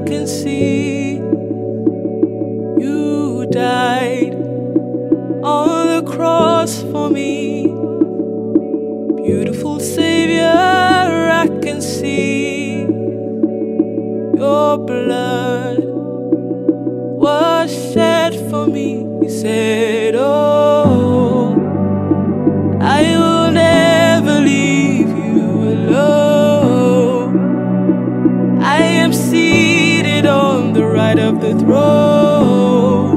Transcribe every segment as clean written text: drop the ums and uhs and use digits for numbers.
can see you died on the cross for me. Beautiful Savior, I can see your blood was shed for me. He said, oh, I will never leave you alone. I am seated on the right of the throne.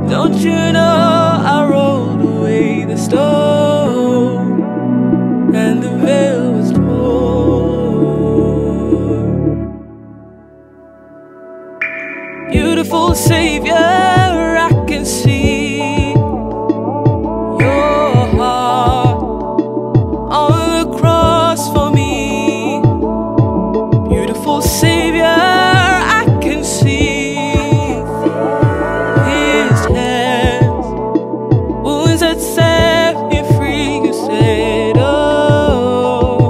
Don't you know I rolled away the stone and the veil was torn. Beautiful Savior, I can see your heart on the cross for me. Beautiful Savior, I can see His hands, wounds that set me free. You said, oh,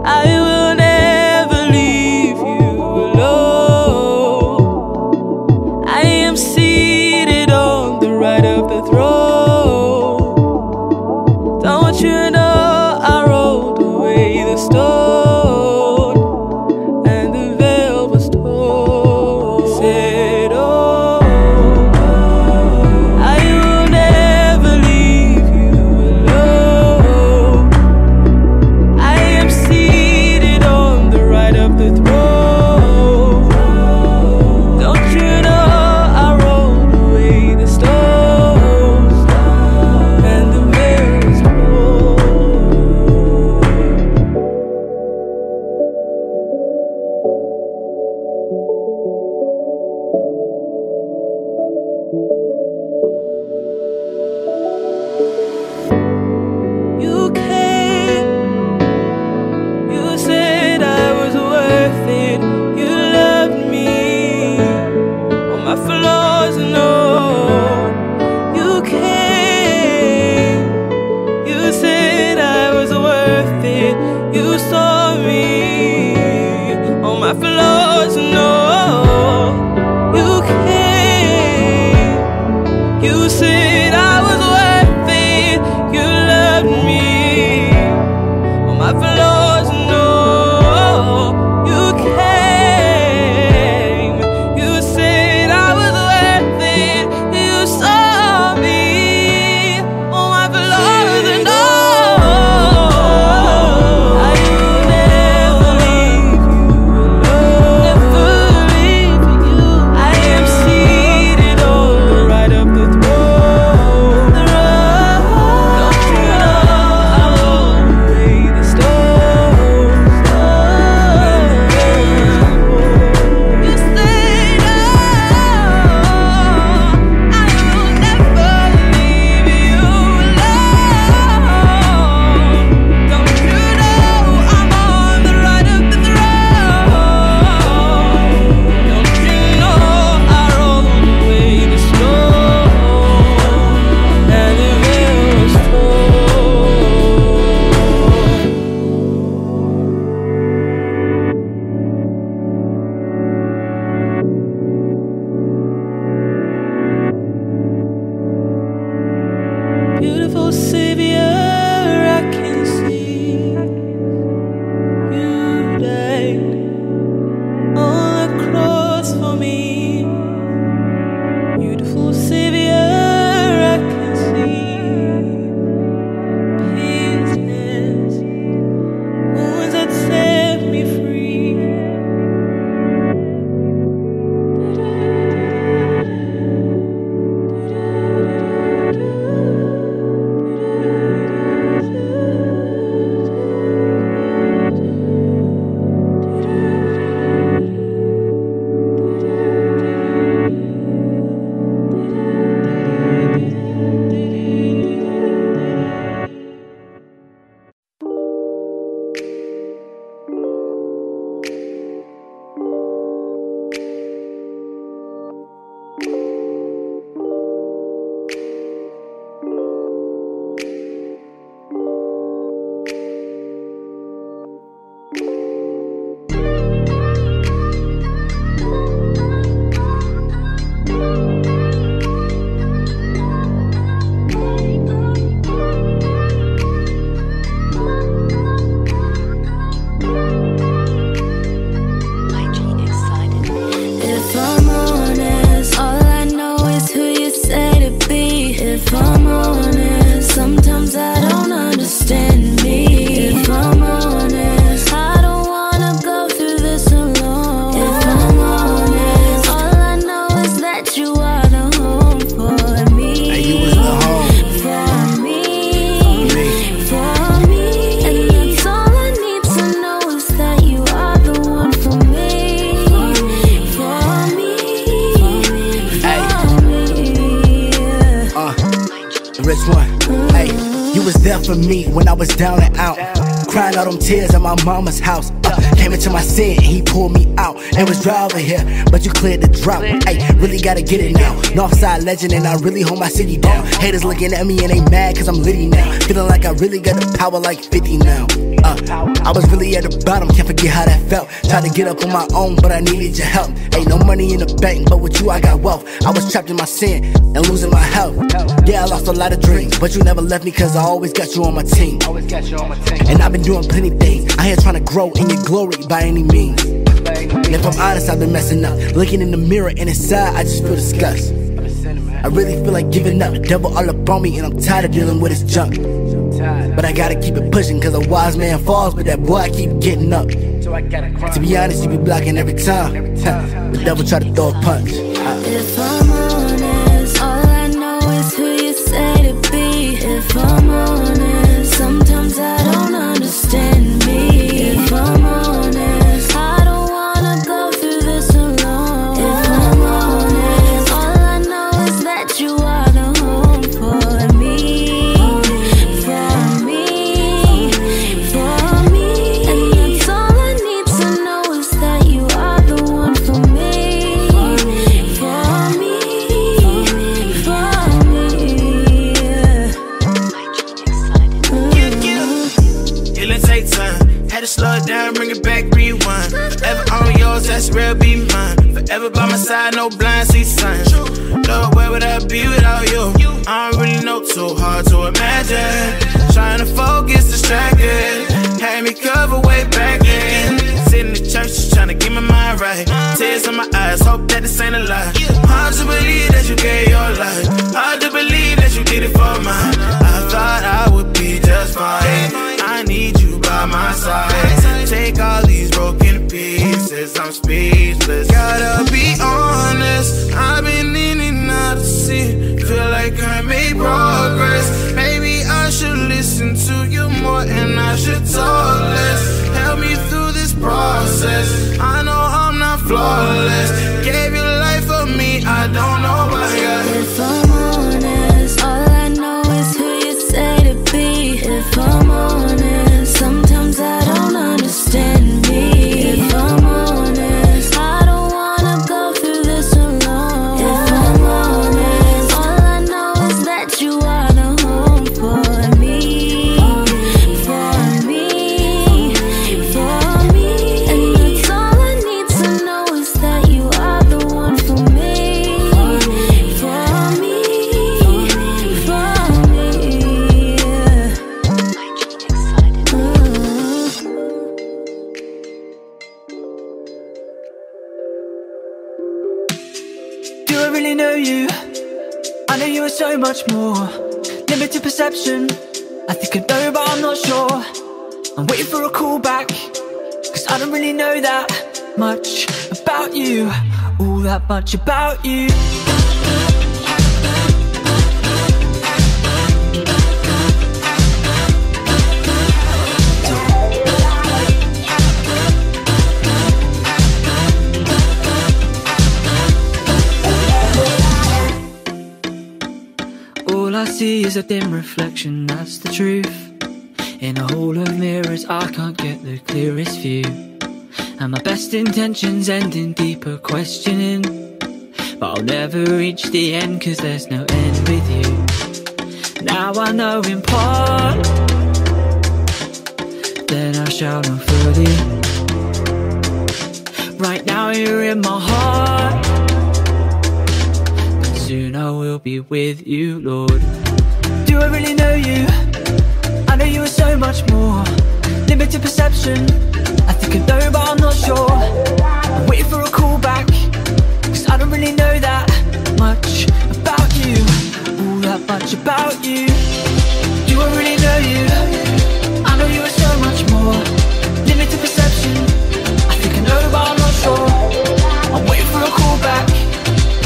I will never leave you alone. I am seated on there for me when I was down and out, crying all them tears at my mama's house. Came into my city and he pulled me out. It was dry over here, but you cleared the drought. Ay, really gotta get it now. Northside legend and I really hold my city down. Haters looking at me and they mad cause I'm litty now. Feeling like I really got the power like 50 now. I was really at the bottom, can't forget how that felt. Tried to get up on my own, but I needed your help. Ain't no money in the bank, but with you I got wealth. I was trapped in my sin and losing my health. Yeah, I lost a lot of dreams, but you never left me cause I always got you on my team. And I've been doing plenty things, I here trying to grow in your glory by any means. And if I'm honest, I've been messing up, looking in the mirror and inside I just feel disgust. I really feel like giving up, the devil all up on me and I'm tired of dealing with his junk. But I gotta keep it pushing cause a wise man falls, but that boy I keep getting up. To be honest, you be blocking every time. The devil try to throw a punch. If I'm honest, all I know is who you say to be. If I'm honest, sometimes I don't understand me. If I'm honest, I don't wanna go through this alone. If I'm honest, all I know is that you are the home for me. For me, for me. And that's all I need to know is that you are the one for me. For me, for me, It'll take time, had to slow it down, bring it back, rewind. Forever on yours, that's real, be mine. Forever by my side, no blind, see signs. Lord, where would I be without you? I don't really know, too hard to imagine. Trying to focus, distracted. Had me covered way back then. Sitting in the church, just trying to get my mind right. Tears in my eyes, hope that this ain't a lie. Hard to believe that you gave your life. Hard to believe that you did it for mine. I thought I would be just fine. I need you by my side. Take all these broken pieces, I'm speechless. Gotta be honest, I've been in and out of sea. Feel like I made progress. Maybe I should listen to you more and I should talk less. Help me through this process. I know I'm not flawless. Gave your life for me, I don't know why. if I'm honest, all I know is who you say to be. If I'm honest, sometimes I don't understand me. If I'm honest, I don't wanna go through this alone. If I'm honest, all I know is that you are the home for me. For me, for me. And that's all I need to know is that you are the one for me. For me, for me, yeah. Do I really know you? I know you are so much more. Limited perception. I think I know but I'm not sure. I'm waiting for a call back, cause I don't really know that much about you. All that much about you. All I see is a dim reflection, that's the truth. In a hall of mirrors I can't get the clearest view. And my best intentions end in deeper questioning. But I'll never reach the end cause there's no end with you. Now I know in part, then I shall know fully. Right now you're in my heart, but soon I will be with you, Lord. Do I really know you? I know you are so much more. Limited perception. I think I know but I'm not sure. I'm waiting for a call back, cause I don't really know that much about you. All that much about you. Do I really know you? I know you are so much more. Limited perception. I think I know but I'm not sure. I'm waiting for a call back,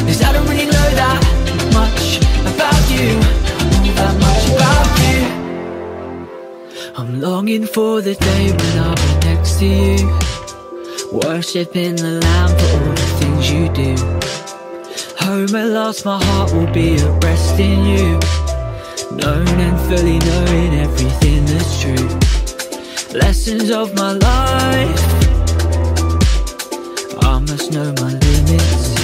cause I don't really know that much about you. All that much about you. I'm longing for the day when I'll be next to you, worshipping the Lamb for all the things you do. Home at last, my heart will be at rest in you. known and fully knowing everything that's true. Lessons of my life, I must know my limits,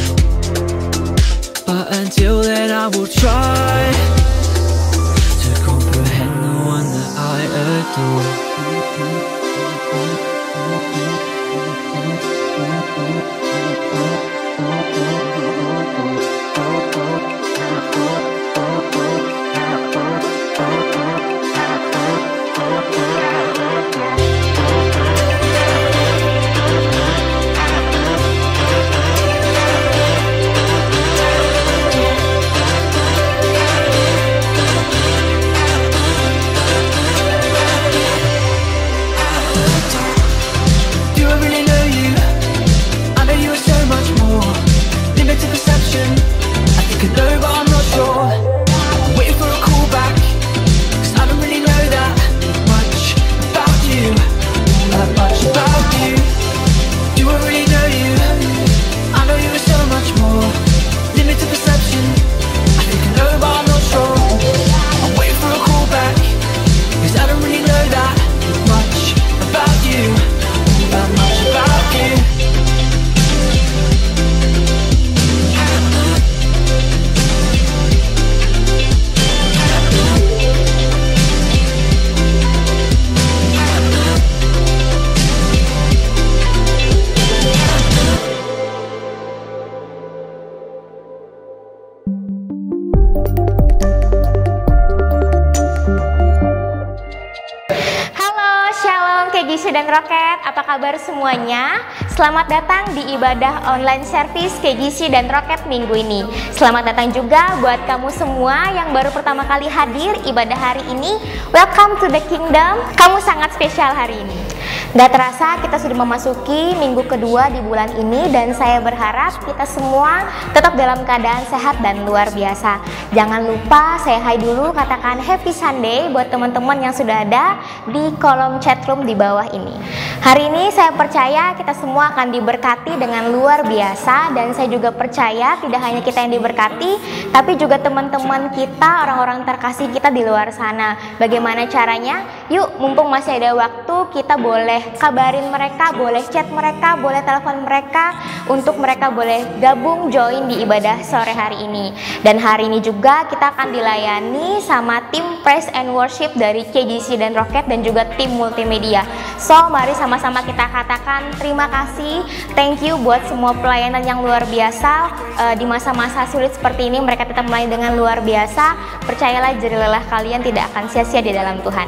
but until then I will try to comprehend the one that I adore. Dan Rocket, apa kabar semuanya? Selamat datang di ibadah online service KGC dan Rocket minggu ini. Selamat datang juga buat kamu semua yang baru pertama kali hadir ibadah hari ini. Welcome to the kingdom. Kamu sangat spesial hari ini. Gak terasa kita sudah memasuki minggu kedua di bulan ini, dan saya berharap kita semua tetap dalam keadaan sehat dan luar biasa. Jangan lupa saya hai dulu, katakan Happy Sunday buat teman-teman yang sudah ada di kolom chatroom di bawah ini. Hari ini saya percaya kita semua akan diberkati dengan luar biasa, dan saya juga percaya tidak hanya kita yang diberkati, tapi juga teman-teman kita, orang-orang terkasih kita di luar sana. Bagaimana caranya? Yuk, mumpung masih ada waktu, kita boleh kabarin mereka, boleh chat mereka, boleh telepon mereka, untuk mereka boleh gabung join di ibadah sore hari ini. Dan hari ini juga kita akan dilayani sama tim Praise and Worship dari KGC dan Rocket, dan juga tim multimedia. So mari sama-sama kita katakan terima kasih, thank you buat semua pelayanan yang luar biasa. Di masa-masa sulit seperti ini mereka tetap melayani dengan luar biasa. Percayalah, jerih lelah kalian tidak akan sia-sia di dalam Tuhan.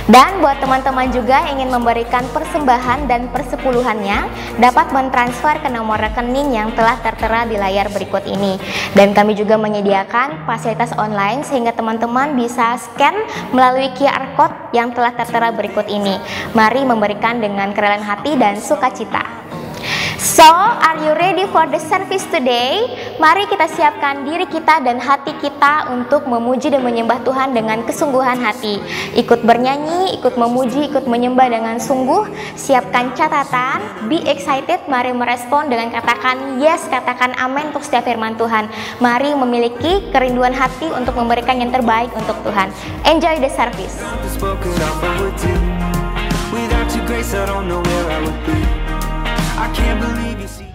Dan buat teman-teman juga yang ingin memberikan persembahan dan persepuluhannya, dapat mentransfer ke nomor rekening yang telah tertera di layar berikut ini. Dan kami juga menyediakan fasilitas online sehingga teman-teman bisa scan melalui QR Code yang telah tertera berikut ini. Mari memberikan dengan kerelaan hati dan sukacita. So, are you ready for the service today? Mari kita siapkan diri kita dan hati kita untuk memuji dan menyembah Tuhan dengan kesungguhan hati. Ikut bernyanyi, ikut memuji, ikut menyembah dengan sungguh. Siapkan catatan, be excited, mari merespon dengan katakan yes, katakan amin untuk setiap firman Tuhan. Mari memiliki kerinduan hati untuk memberikan yang terbaik untuk Tuhan. Enjoy the service. I can't believe you see.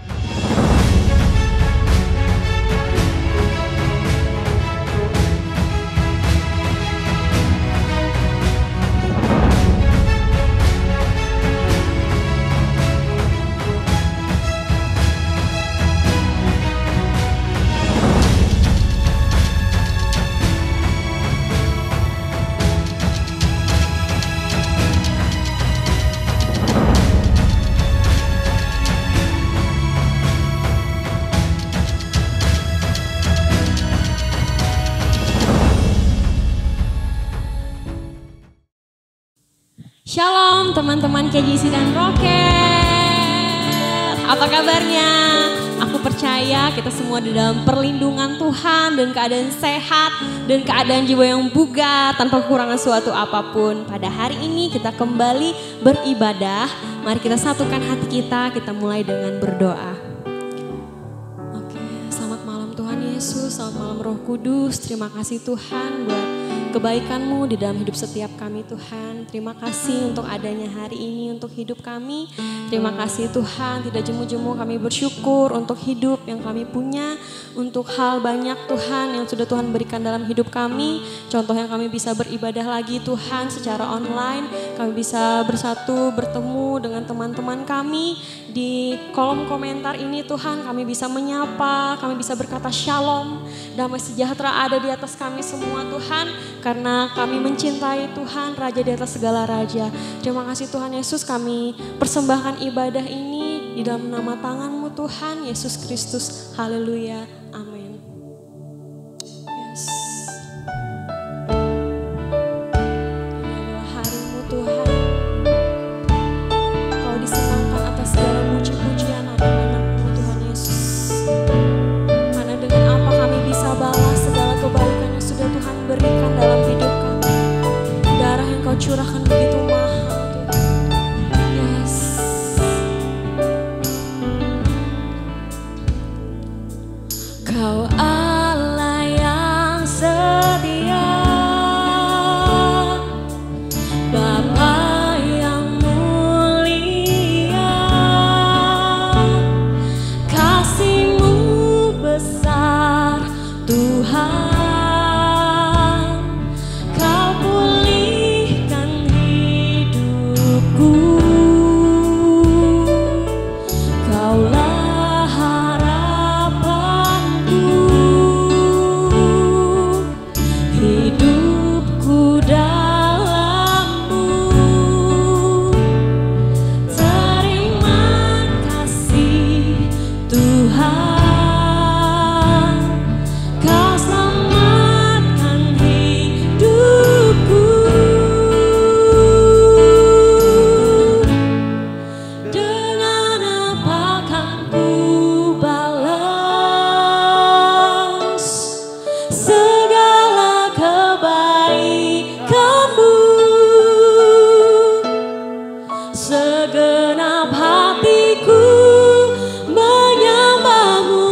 Shalom teman-teman KGC dan Rocket. Apa kabarnya? Aku percaya kita semua di dalam perlindungan Tuhan dan keadaan sehat dan keadaan jiwa yang bugar tanpa kekurangan suatu apapun. Pada hari ini kita kembali beribadah. Mari kita satukan hati kita mulai dengan berdoa. Oke, selamat malam Tuhan Yesus. Yesus, selamat malam Roh Kudus. Terima kasih Tuhan buat kebaikan-Mu di dalam hidup setiap kami Tuhan. Terima kasih untuk adanya hari ini untuk hidup kami. Terima kasih Tuhan, tidak jemu-jemu kami bersyukur untuk hidup yang kami punya. Untuk hal banyak Tuhan yang sudah Tuhan berikan dalam hidup kami. Contohnya kami bisa beribadah lagi Tuhan secara online. Kami bisa bersatu, bertemu dengan teman-teman kami. Di kolom komentar ini Tuhan kami bisa menyapa, kami bisa berkata shalom. Damai sejahtera ada di atas kami semua Tuhan. Karena kami mencintai Tuhan, Raja di atas segala Raja. Terima kasih Tuhan Yesus, kami persembahkan ibadah ini di dalam nama tangan-Mu Tuhan, Yesus Kristus. Haleluya, amin. Yes. Ini adalah hari-Mu Tuhan. Kau disenangkan atas segala puji-pujian anak-anak-Mu Tuhan Yesus. Karena dengan apa kami bisa balas segala kebaikan yang sudah Tuhan berikan dalam hidup kami. Darah yang Kau curahkan begitu mahal Tuhan. Yes. Kau Allah yang setia, Bapa yang mulia, kasih-Mu besar Tuhan. Segenap hatiku menyembah-Mu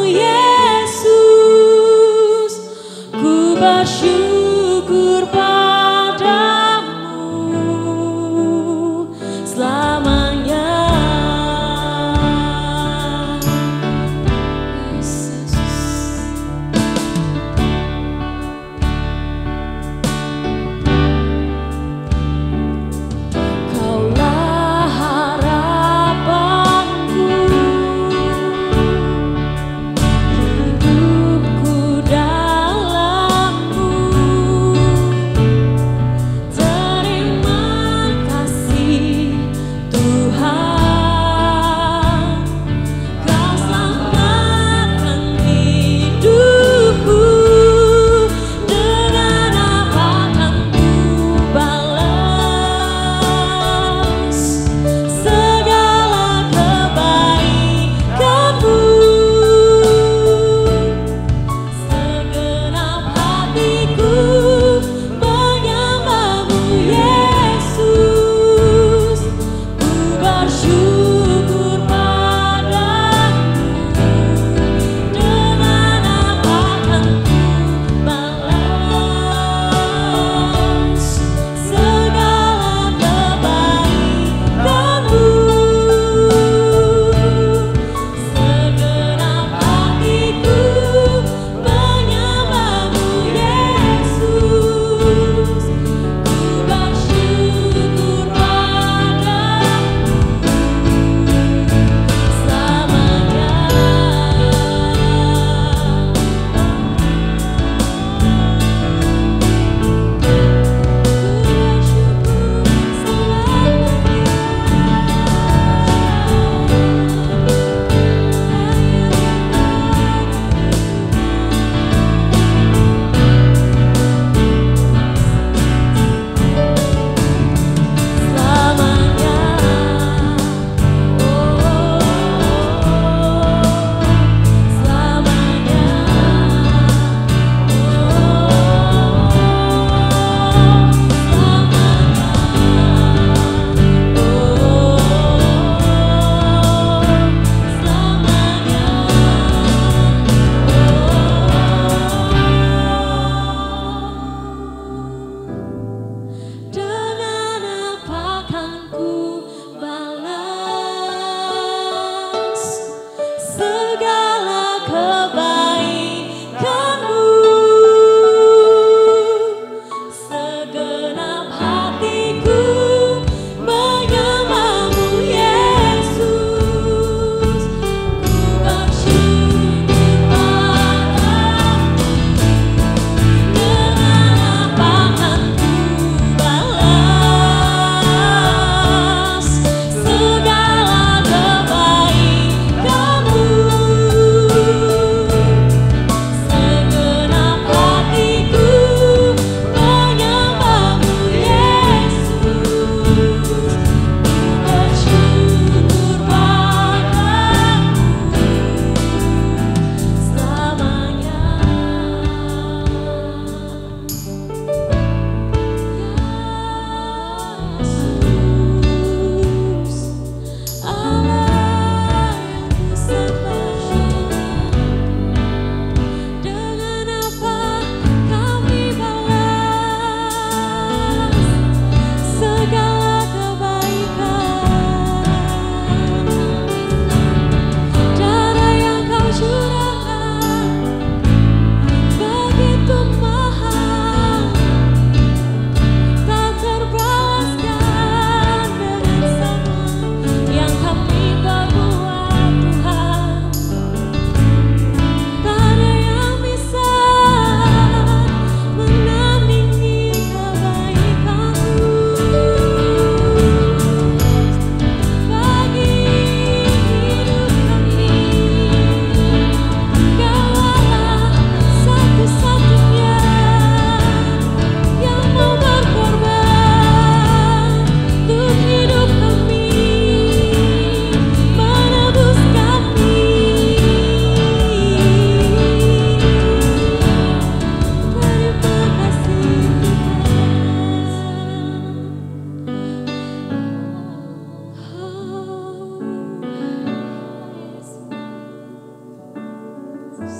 Karena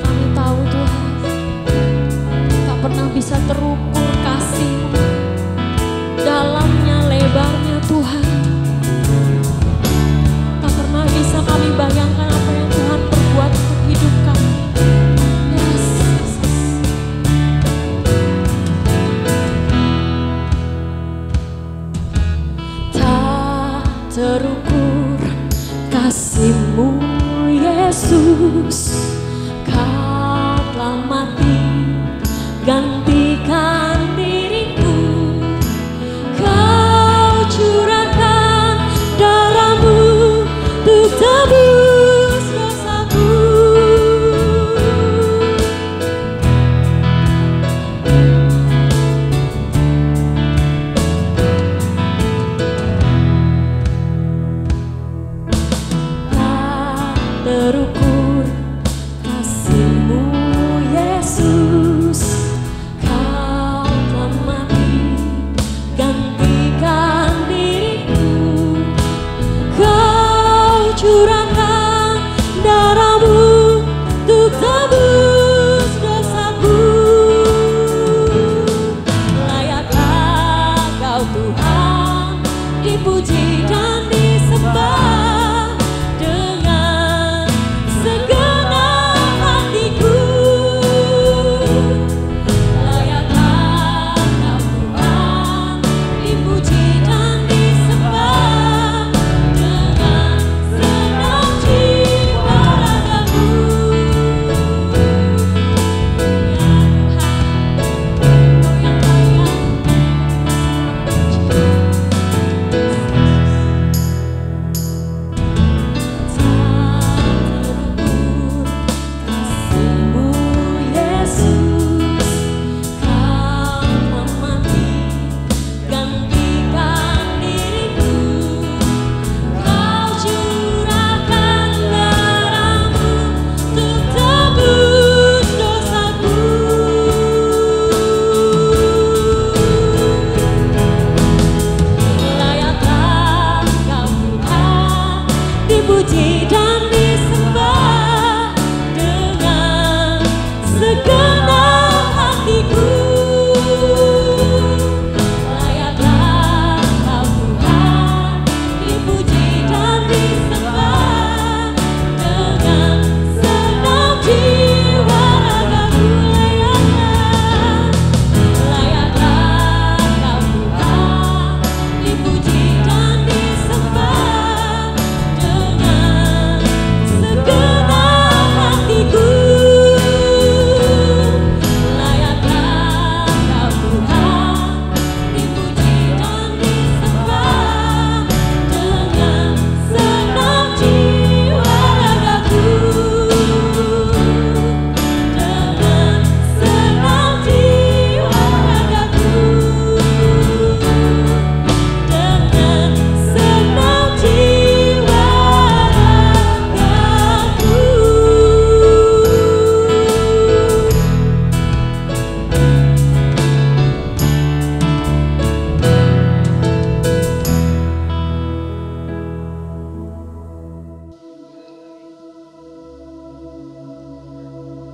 kami tahu Tuhan, tak pernah bisa terukur kasih-Mu, dalamnya, lebarnya Tuhan. Tak pernah bisa kami bayangkan apa yang Tuhan perbuat untuk hidup kami. Yes, Yesus. Tak terukur kasih-Mu Yesus, Kau telah mati gantikan diriku. Kau curahkan darah-Mu untuk tebus dosaku. Tak terukur kasih-Mu Yesus, Kau telah mati gantikan diriku. Kau curahkan darah-Mu untuk tebus dosaku. Layakkah Kau Tuhan dipuji dan disembah dengan segenap hatiku. Layakkah Kau Tuhan dipuji dan disembah dengan segenap jiwa ragaku. Ya Tuhan, Kau yang kasih-Mu Yesus, Kau telah mati gantikan diriku. Kau curahkan darah-Mu untuk tebus dosaku. Layakkah Kau Tuhan dipuji dan disembah dengan segenap hatiku. Layakkah Kau Tuhan dipuji dan disembah dengan segenap jiwa ragaku. Layakkah Kau Tuhan dipuji dan disembah dengan segenap hatiku. Layakkah Kau Tuhan dipuji dan disembah dengan segenap jiwa ragaku. Dengan segenap jiwa ragaku. Dengan segenap jiwa ragaku.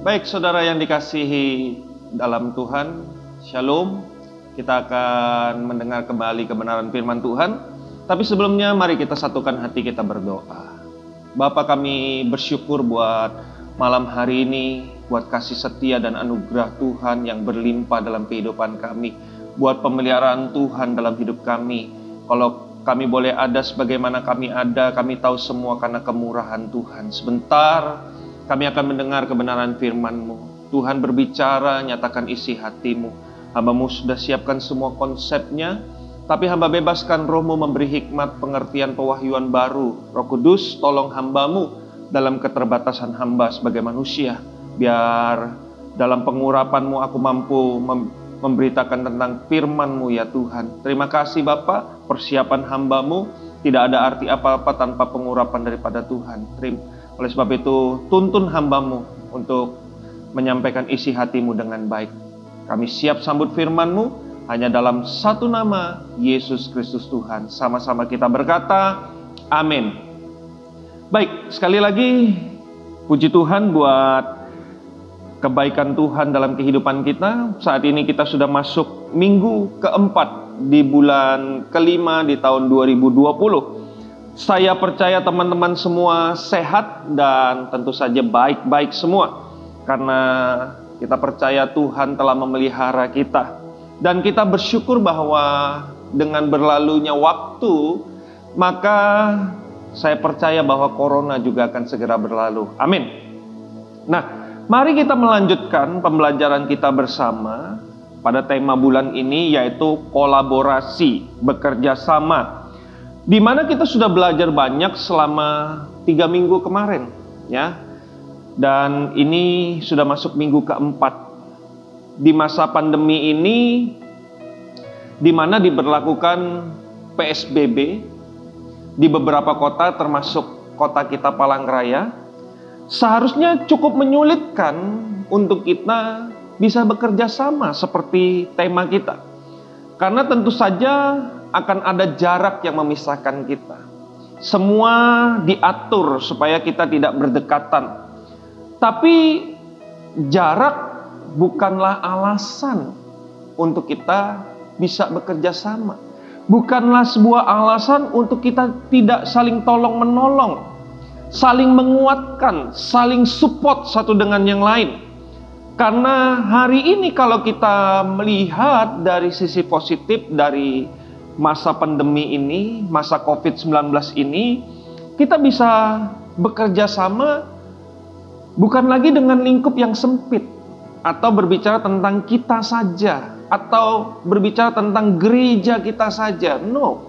Baik saudara yang dikasihi dalam Tuhan, Shalom. Kita akan mendengar kembali kebenaran firman Tuhan. Tapi sebelumnya mari kita satukan hati kita berdoa. Bapa, kami bersyukur buat malam hari ini, buat kasih setia dan anugerah Tuhan yang berlimpah dalam kehidupan kami, buat pemeliharaan Tuhan dalam hidup kami. Kalau kami boleh ada sebagaimana kami ada, kami tahu semua karena kemurahan Tuhan. Sebentar kami akan mendengar kebenaran firman-Mu. Tuhan berbicara, nyatakan isi hati-Mu. Hamba-Mu sudah siapkan semua konsepnya, tapi hamba bebaskan Roh-Mu memberi hikmat, pengertian, pewahyuan baru. Roh Kudus, tolong hamba-Mu dalam keterbatasan hamba sebagai manusia. Biar dalam pengurapan-Mu aku mampu memberitakan tentang firman-Mu ya Tuhan. Terima kasih Bapa, persiapan hamba-Mu tidak ada arti apa-apa tanpa pengurapan daripada Tuhan. Oleh sebab itu, tuntun hamba-Mu untuk menyampaikan isi hati-Mu dengan baik. Kami siap sambut firman-Mu, hanya dalam satu nama, Yesus Kristus Tuhan. Sama-sama kita berkata, amin. Baik, sekali lagi puji Tuhan buat kebaikan Tuhan dalam kehidupan kita. Saat ini kita sudah masuk minggu keempat di bulan kelima di tahun 2020. Saya percaya teman-teman semua sehat dan tentu saja baik-baik semua. Karena kita percaya Tuhan telah memelihara kita. Dan kita bersyukur bahwa dengan berlalunya waktu, maka saya percaya bahwa corona juga akan segera berlalu. Amin. Nah, mari kita melanjutkan pembelajaran kita bersama pada tema bulan ini, yaitu kolaborasi, bekerja sama. Di mana kita sudah belajar banyak selama 3 minggu kemarin, ya. Dan ini sudah masuk minggu keempat. Di masa pandemi ini, di mana diberlakukan PSBB di beberapa kota termasuk kota kita Palangkaraya, seharusnya cukup menyulitkan untuk kita bisa bekerja sama seperti tema kita. Karena tentu saja akan ada jarak yang memisahkan kita. Semua diatur supaya kita tidak berdekatan. Tapi jarak bukanlah alasan untuk kita bisa bekerja sama. Bukanlah sebuah alasan untuk kita tidak saling tolong-menolong, saling menguatkan, saling support satu dengan yang lain. Karena hari ini kalau kita melihat dari sisi positif dari masa pandemi ini, masa COVID-19 ini, kita bisa bekerja sama bukan lagi dengan lingkup yang sempit, atau berbicara tentang kita saja, atau berbicara tentang gereja kita saja. No.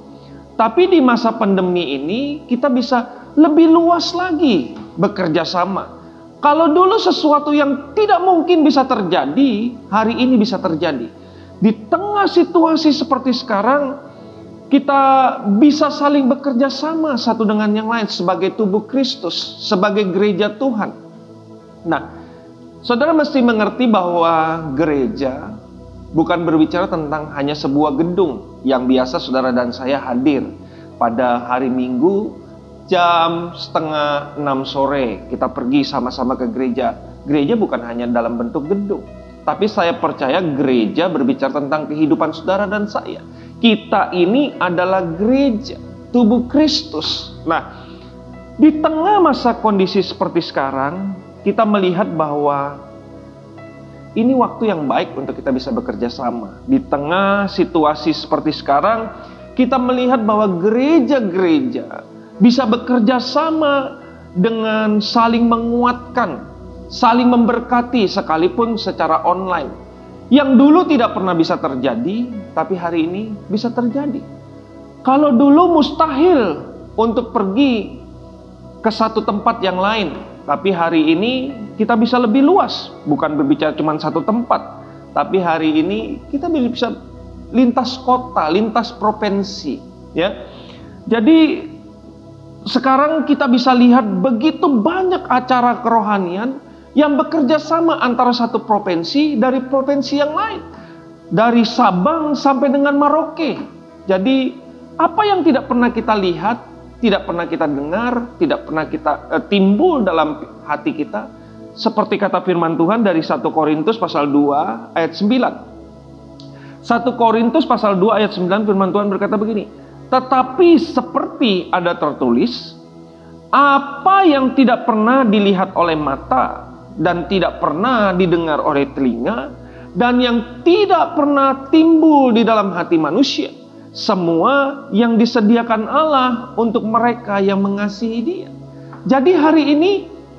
Tapi di masa pandemi ini kita bisa lebih luas lagi bekerja sama. Kalau dulu sesuatu yang tidak mungkin bisa terjadi, hari ini bisa terjadi. Di tengah situasi seperti sekarang, kita bisa saling bekerja sama satu dengan yang lain sebagai tubuh Kristus, sebagai gereja Tuhan. Nah, saudara mesti mengerti bahwa gereja bukan berbicara tentang hanya sebuah gedung yang biasa saudara dan saya hadir pada hari Minggu jam 5:30 sore. Kita pergi sama-sama ke gereja. Gereja bukan hanya dalam bentuk gedung, tapi saya percaya gereja berbicara tentang kehidupan saudara dan saya. Kita ini adalah gereja, tubuh Kristus. Nah, di tengah masa kondisi seperti sekarang, kita melihat bahwa ini waktu yang baik untuk kita bisa bekerja sama. Di tengah situasi seperti sekarang, kita melihat bahwa gereja-gereja bisa bekerja sama dengan saling menguatkan, saling memberkati sekalipun secara online. Yang dulu tidak pernah bisa terjadi, tapi hari ini bisa terjadi. Kalau dulu mustahil untuk pergi ke satu tempat yang lain, tapi hari ini kita bisa lebih luas. Bukan berbicara cuma satu tempat, tapi hari ini kita bisa lintas kota, lintas provinsi, ya. Jadi sekarang kita bisa lihat begitu banyak acara kerohanian yang bekerja sama antara satu provinsi dari provinsi yang lain, dari Sabang sampai dengan Merauke. Jadi apa yang tidak pernah kita lihat, tidak pernah kita dengar, tidak pernah kita timbul dalam hati kita, seperti kata firman Tuhan dari 1 Korintus pasal 2 ayat 9. 1 Korintus pasal 2 ayat 9 firman Tuhan berkata begini, tetapi seperti ada tertulis, apa yang tidak pernah dilihat oleh mata dan tidak pernah didengar oleh telinga dan yang tidak pernah timbul di dalam hati manusia, semua yang disediakan Allah untuk mereka yang mengasihi Dia. Jadi hari ini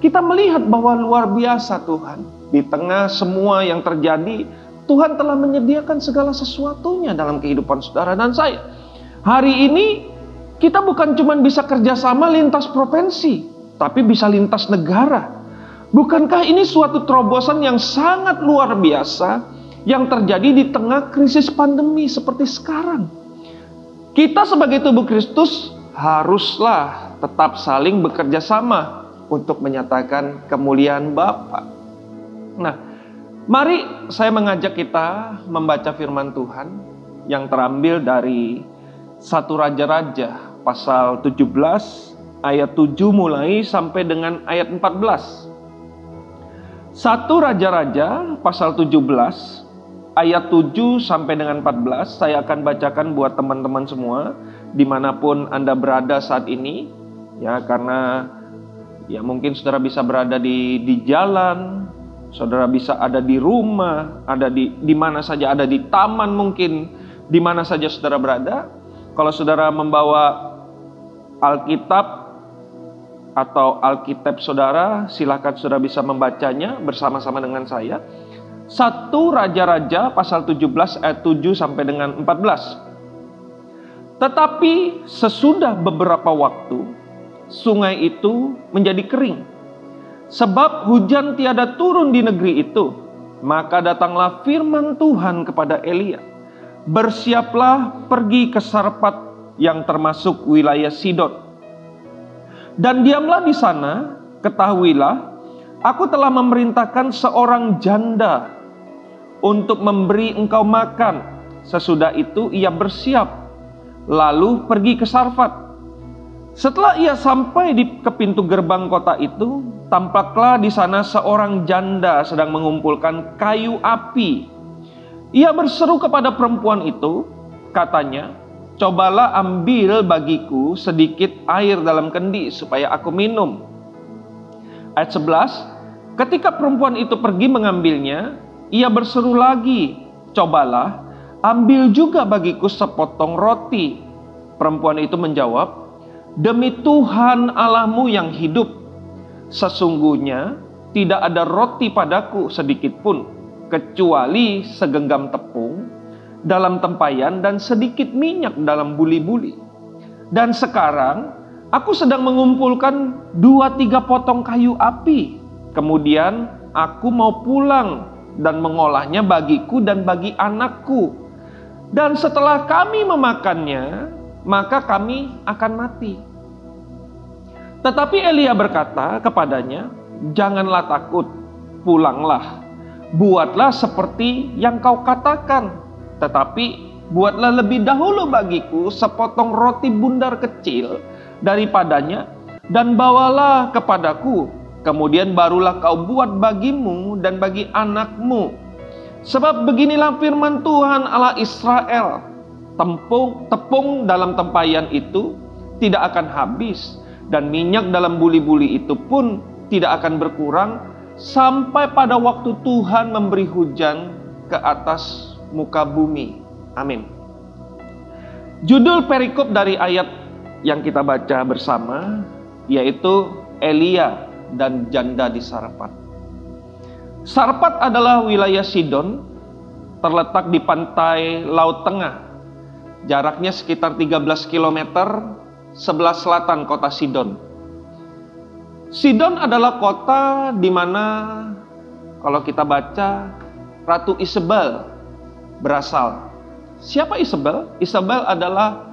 kita melihat bahwa luar biasa Tuhan. Di tengah semua yang terjadi, Tuhan telah menyediakan segala sesuatunya dalam kehidupan saudara dan saya. Hari ini kita bukan cuma bisa kerjasama lintas provinsi, tapi bisa lintas negara. Bukankah ini suatu terobosan yang sangat luar biasa yang terjadi di tengah krisis pandemi seperti sekarang? Kita sebagai tubuh Kristus haruslah tetap saling bekerja sama untuk menyatakan kemuliaan Bapa. Nah, mari saya mengajak kita membaca firman Tuhan yang terambil dari 1 Raja-Raja pasal 17 ayat 7 mulai sampai dengan ayat 14. 1 Raja-Raja pasal 17 ayat 7 sampai dengan 14 saya akan bacakan buat teman-teman semua dimanapun Anda berada saat ini, ya, karena ya mungkin saudara bisa berada di jalan, saudara bisa ada di rumah, ada di mana saja, ada di taman mungkin, di mana saja saudara berada. Kalau saudara membawa Alkitab atau Alkitab saudara, silakan saudara bisa membacanya bersama-sama dengan saya. 1 Raja-Raja pasal 17 ayat 7 sampai dengan 14. Tetapi sesudah beberapa waktu, sungai itu menjadi kering, sebab hujan tiada turun di negeri itu. Maka datanglah firman Tuhan kepada Elia, bersiaplah pergi ke Sarpat yang termasuk wilayah Sidon, dan diamlah di sana. Ketahuilah, aku telah memerintahkan seorang janda untuk memberi engkau makan. Sesudah itu ia bersiap, lalu pergi ke Sarfat. Setelah ia sampai ke pintu gerbang kota itu, tampaklah di sana seorang janda sedang mengumpulkan kayu api. Ia berseru kepada perempuan itu, katanya, cobalah ambil bagiku sedikit air dalam kendi supaya aku minum. Ayat 11, ketika perempuan itu pergi mengambilnya, ia berseru lagi, cobalah ambil juga bagiku sepotong roti. Perempuan itu menjawab, demi Tuhan Allahmu yang hidup, sesungguhnya tidak ada roti padaku sedikit pun, kecuali segenggam tepung dalam tempayan dan sedikit minyak dalam buli-buli. Dan sekarang aku sedang mengumpulkan 2-3 potong kayu api. Kemudian aku mau pulang dan mengolahnya bagiku dan bagi anakku. Dan setelah kami memakannya, maka kami akan mati. Tetapi Elia berkata kepadanya, janganlah takut, pulanglah. Buatlah seperti yang kau katakan, tetapi buatlah lebih dahulu bagiku sepotong roti bundar kecil daripadanya, dan bawalah kepadaku. Kemudian barulah kau buat bagimu dan bagi anakmu. Sebab beginilah firman Tuhan Allah Israel, tepung dalam tempayan itu tidak akan habis, dan minyak dalam buli-buli itu pun tidak akan berkurang, sampai pada waktu Tuhan memberi hujan ke atas muka bumi. Amin. Judul perikop dari ayat yang kita baca bersama yaitu Elia dan janda di Sarpat. Sarpat adalah wilayah Sidon, terletak di pantai Laut Tengah. Jaraknya sekitar 13 km sebelah selatan kota Sidon. Sidon adalah kota di mana kalau kita baca Ratu Isabel berasal. Siapa Isabel? Isabel adalah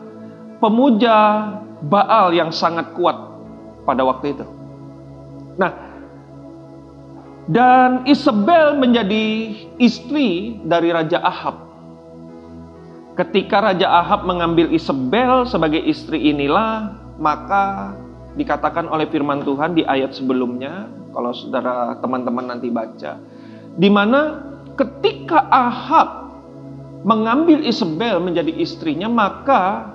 pemuja Baal yang sangat kuat pada waktu itu. Nah, dan Isabel menjadi istri dari Raja Ahab. Ketika Raja Ahab mengambil Isabel sebagai istri inilah, maka dikatakan oleh firman Tuhan di ayat sebelumnya, kalau saudara teman-teman nanti baca, di mana ketika Ahab mengambil Isabel menjadi istrinya, maka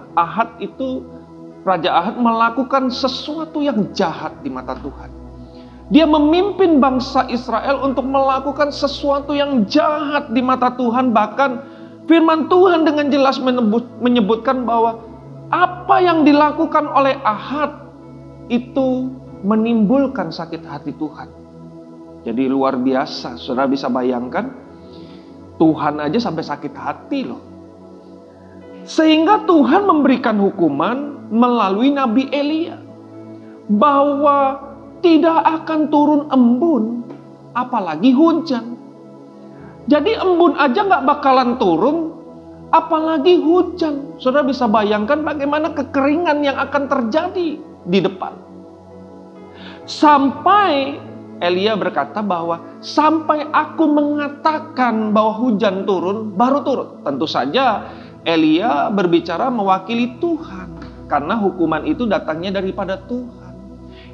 Raja Ahab melakukan sesuatu yang jahat di mata Tuhan. Dia memimpin bangsa Israel untuk melakukan sesuatu yang jahat di mata Tuhan. Bahkan firman Tuhan dengan jelas menyebutkan bahwa apa yang dilakukan oleh Ahab itu menimbulkan sakit hati Tuhan. Jadi luar biasa, saudara bisa bayangkan, Tuhan aja sampai sakit hati loh. Sehingga Tuhan memberikan hukuman melalui Nabi Elia, bahwa tidak akan turun embun, apalagi hujan. Jadi embun aja gak bakalan turun, apalagi hujan. Saudara bisa bayangkan bagaimana kekeringan yang akan terjadi di depan. Sampai Elia berkata bahwa sampai aku mengatakan bahwa hujan turun, baru turun. Tentu saja Elia berbicara mewakili Tuhan, karena hukuman itu datangnya daripada Tuhan.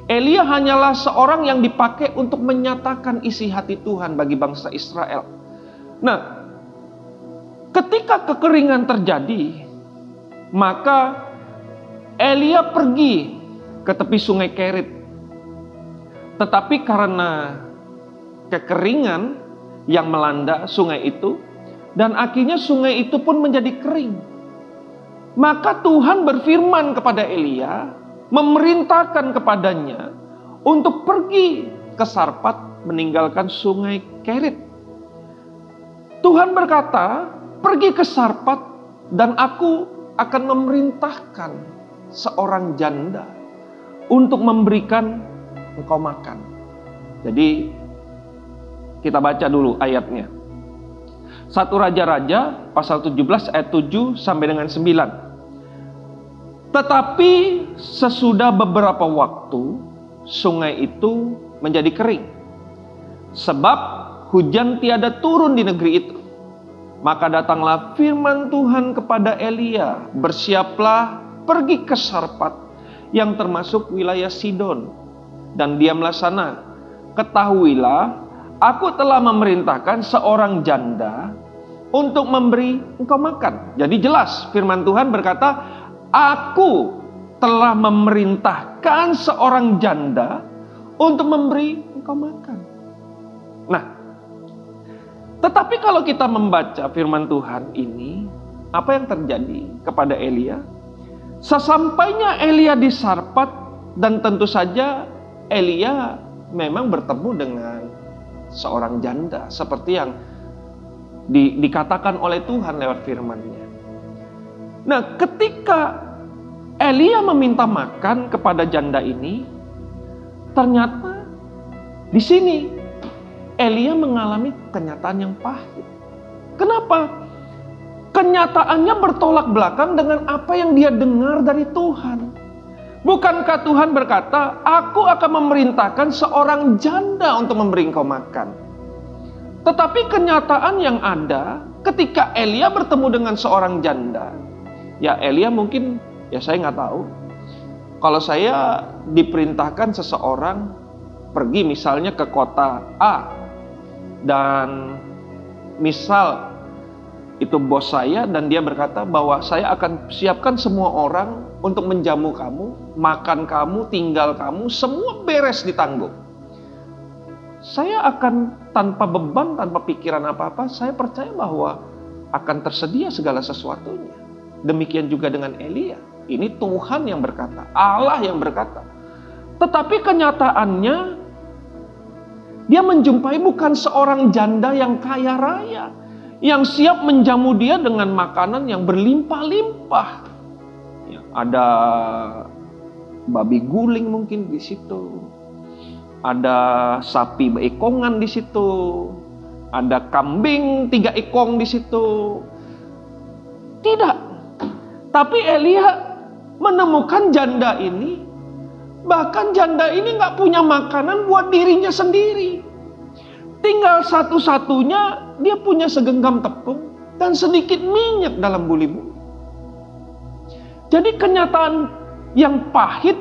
Elia hanyalah seorang yang dipakai untuk menyatakan isi hati Tuhan bagi bangsa Israel. Nah, ketika kekeringan terjadi, maka Elia pergi ke tepi sungai Kerit. Tetapi karena kekeringan yang melanda sungai itu, dan akhirnya sungai itu pun menjadi kering, maka Tuhan berfirman kepada Elia, memerintahkan kepadanya untuk pergi ke Sarpat meninggalkan sungai Kerit. Tuhan berkata, pergi ke Sarpat dan aku akan memerintahkan seorang janda untuk memberikan engkau makan. Jadi kita baca dulu ayatnya. 1 Raja-Raja pasal 17 ayat 7 sampai dengan 9. Tetapi sesudah beberapa waktu, sungai itu menjadi kering, sebab hujan tiada turun di negeri itu. Maka datanglah firman Tuhan kepada Elia, bersiaplah pergi ke Sarpat yang termasuk wilayah Sidon, dan diamlah sana. Ketahuilah, aku telah memerintahkan seorang janda untuk memberi engkau makan. Jadi jelas firman Tuhan berkata, aku telah memerintahkan seorang janda untuk memberi engkau makan. Nah, tetapi kalau kita membaca firman Tuhan ini, apa yang terjadi kepada Elia? Sesampainya Elia di Sarpat, dan tentu saja Elia memang bertemu dengan seorang janda, seperti yang dikatakan oleh Tuhan lewat firman-Nya. Nah, ketika Elia meminta makan kepada janda ini, ternyata di sini Elia mengalami kenyataan yang pahit. Kenapa? Kenyataannya bertolak belakang dengan apa yang dia dengar dari Tuhan. Bukankah Tuhan berkata, aku akan memerintahkan seorang janda untuk memberi engkau makan. Tetapi kenyataan yang ada ketika Elia bertemu dengan seorang janda, ya Elia mungkin, ya saya nggak tahu. Kalau saya diperintahkan seseorang pergi misalnya ke kota A, dan misal itu bos saya dan dia berkata bahwa saya akan siapkan semua orang untuk menjamu kamu, makan kamu, tinggal kamu, semua beres ditanggung. Saya akan tanpa beban, tanpa pikiran apa-apa, saya percaya bahwa akan tersedia segala sesuatunya. Demikian juga dengan Elia. Ini Tuhan yang berkata, Allah yang berkata. Tetapi kenyataannya, dia menjumpai bukan seorang janda yang kaya raya, yang siap menjamu dia dengan makanan yang berlimpah-limpah. Ya, ada babi guling mungkin di situ, ada sapi beekongan di situ, ada kambing 3 ekong di situ. Tidak. Tapi Elia menemukan janda ini, bahkan janda ini gak punya makanan buat dirinya sendiri. Tinggal satu-satunya dia punya segenggam tepung dan sedikit minyak dalam buli-buli. Jadi kenyataan yang pahit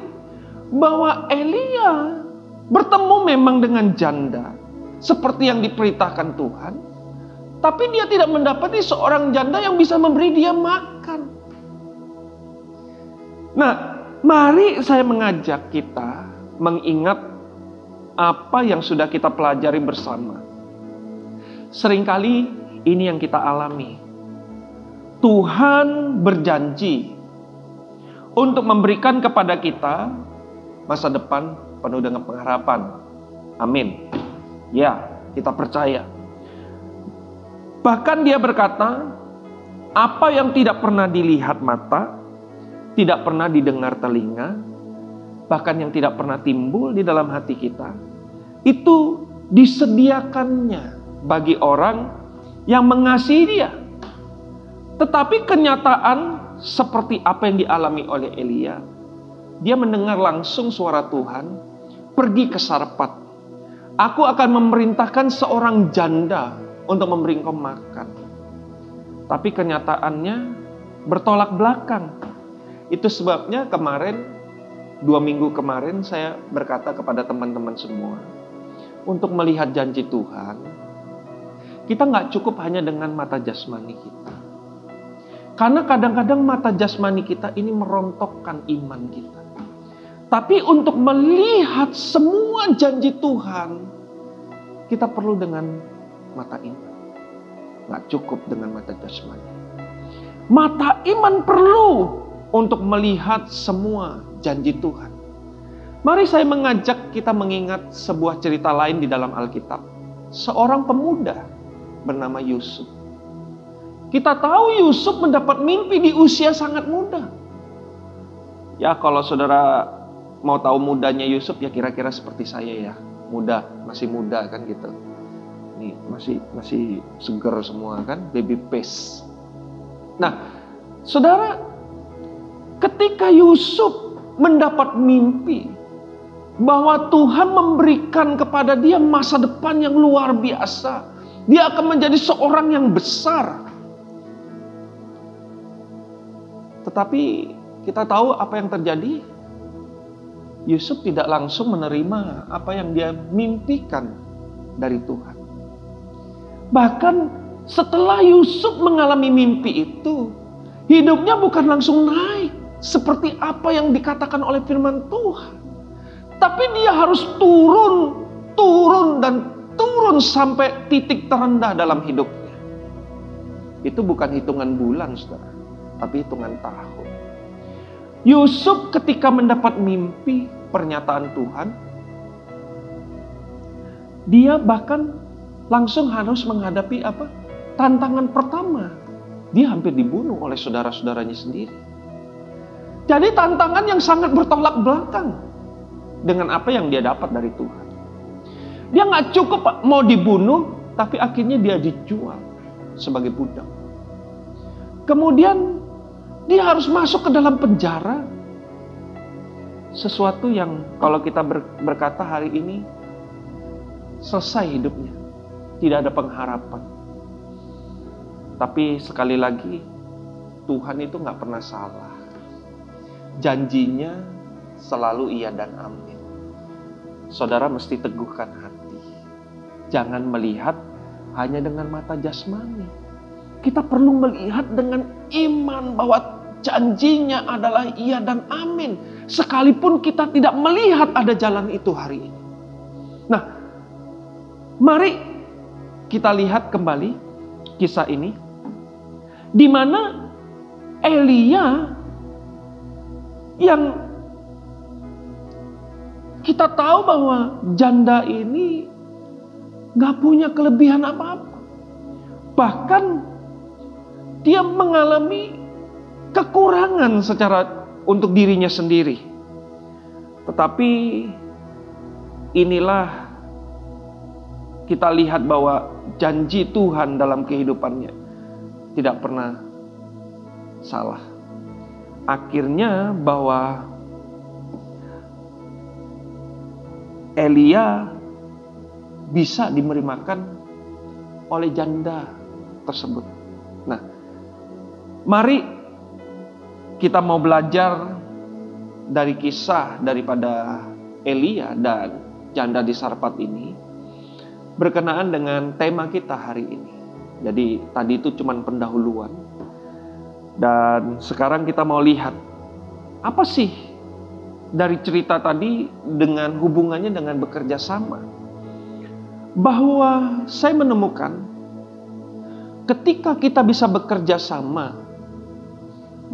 bahwa Elia bertemu memang dengan janda seperti yang diperintahkan Tuhan, tapi dia tidak mendapati seorang janda yang bisa memberi dia makan. Nah, mari saya mengajak kita mengingat apa yang sudah kita pelajari bersama. Seringkali ini yang kita alami. Tuhan berjanji untuk memberikan kepada kita masa depan penuh dengan pengharapan. Amin. Ya, kita percaya. Bahkan dia berkata, apa yang tidak pernah dilihat mata, tidak pernah didengar telinga, bahkan yang tidak pernah timbul di dalam hati kita, itu disediakannya bagi orang yang mengasihi dia. Tetapi kenyataan seperti apa yang dialami oleh Elia, dia mendengar langsung suara Tuhan, pergi ke Sarpat. Aku akan memerintahkan seorang janda untuk memberi engkau makan. Tapi kenyataannya bertolak belakang. Itu sebabnya kemarin, 2 minggu kemarin saya berkata kepada teman-teman semua, untuk melihat janji Tuhan, kita nggak cukup hanya dengan mata jasmani kita. Karena kadang-kadang mata jasmani kita ini merontokkan iman kita. Tapi untuk melihat semua janji Tuhan, kita perlu dengan mata iman. Nggak cukup dengan mata jasmani. Mata iman perlu untuk melihat semua janji Tuhan. Mari saya mengajak kita mengingat sebuah cerita lain di dalam Alkitab. Seorang pemuda bernama Yusuf. Kita tahu Yusuf mendapat mimpi di usia sangat muda. Ya, kalau saudara mau tahu mudanya Yusuf, ya kira-kira seperti saya ya. Masih muda kan gitu. Nih, masih seger semua kan, baby face. Nah, saudara, ketika Yusuf mendapat mimpi bahwa Tuhan memberikan kepada dia masa depan yang luar biasa, dia akan menjadi seorang yang besar. Tetapi kita tahu apa yang terjadi. Yusuf tidak langsung menerima apa yang dia mimpikan dari Tuhan. Bahkan setelah Yusuf mengalami mimpi itu, hidupnya bukan langsung naik seperti apa yang dikatakan oleh firman Tuhan. Tapi dia harus turun sampai titik terendah dalam hidupnya. Itu bukan hitungan bulan, saudara, tapi hitungan tahun. Yusuf ketika mendapat mimpi pernyataan Tuhan, dia bahkan langsung harus menghadapi tantangan pertama. Dia hampir dibunuh oleh saudara-saudaranya sendiri. Jadi tantangan yang sangat bertolak belakang dengan apa yang dia dapat dari Tuhan. Dia nggak cukup mau dibunuh, tapi akhirnya dia dijual sebagai budak. Kemudian dia harus masuk ke dalam penjara. Sesuatu yang kalau kita berkata hari ini, selesai hidupnya. Tidak ada pengharapan. Tapi sekali lagi, Tuhan itu nggak pernah salah. Janjinya selalu iya dan amin. Saudara mesti teguhkan hati. Jangan melihat hanya dengan mata jasmani. Kita perlu melihat dengan iman bahwa janjinya adalah iya dan amin. Sekalipun kita tidak melihat ada jalan itu hari ini. Nah, mari kita lihat kembali kisah ini. Di mana Elia yang kita tahu bahwa janda ini gak punya kelebihan apa-apa. Bahkan dia mengalami kekurangan secara untuk dirinya sendiri. Tetapi inilah kita lihat bahwa janji Tuhan dalam kehidupannya tidak pernah salah. Akhirnya bahwa Elia bisa dimerimakan oleh janda tersebut. Nah, mari kita mau belajar dari kisah daripada Elia dan janda di Sarfat ini berkenaan dengan tema kita hari ini. Jadi tadi itu cuma pendahuluan. Dan sekarang kita mau lihat apa sih dari cerita tadi dengan hubungannya dengan bekerja sama. Bahwa saya menemukan ketika kita bisa bekerja sama,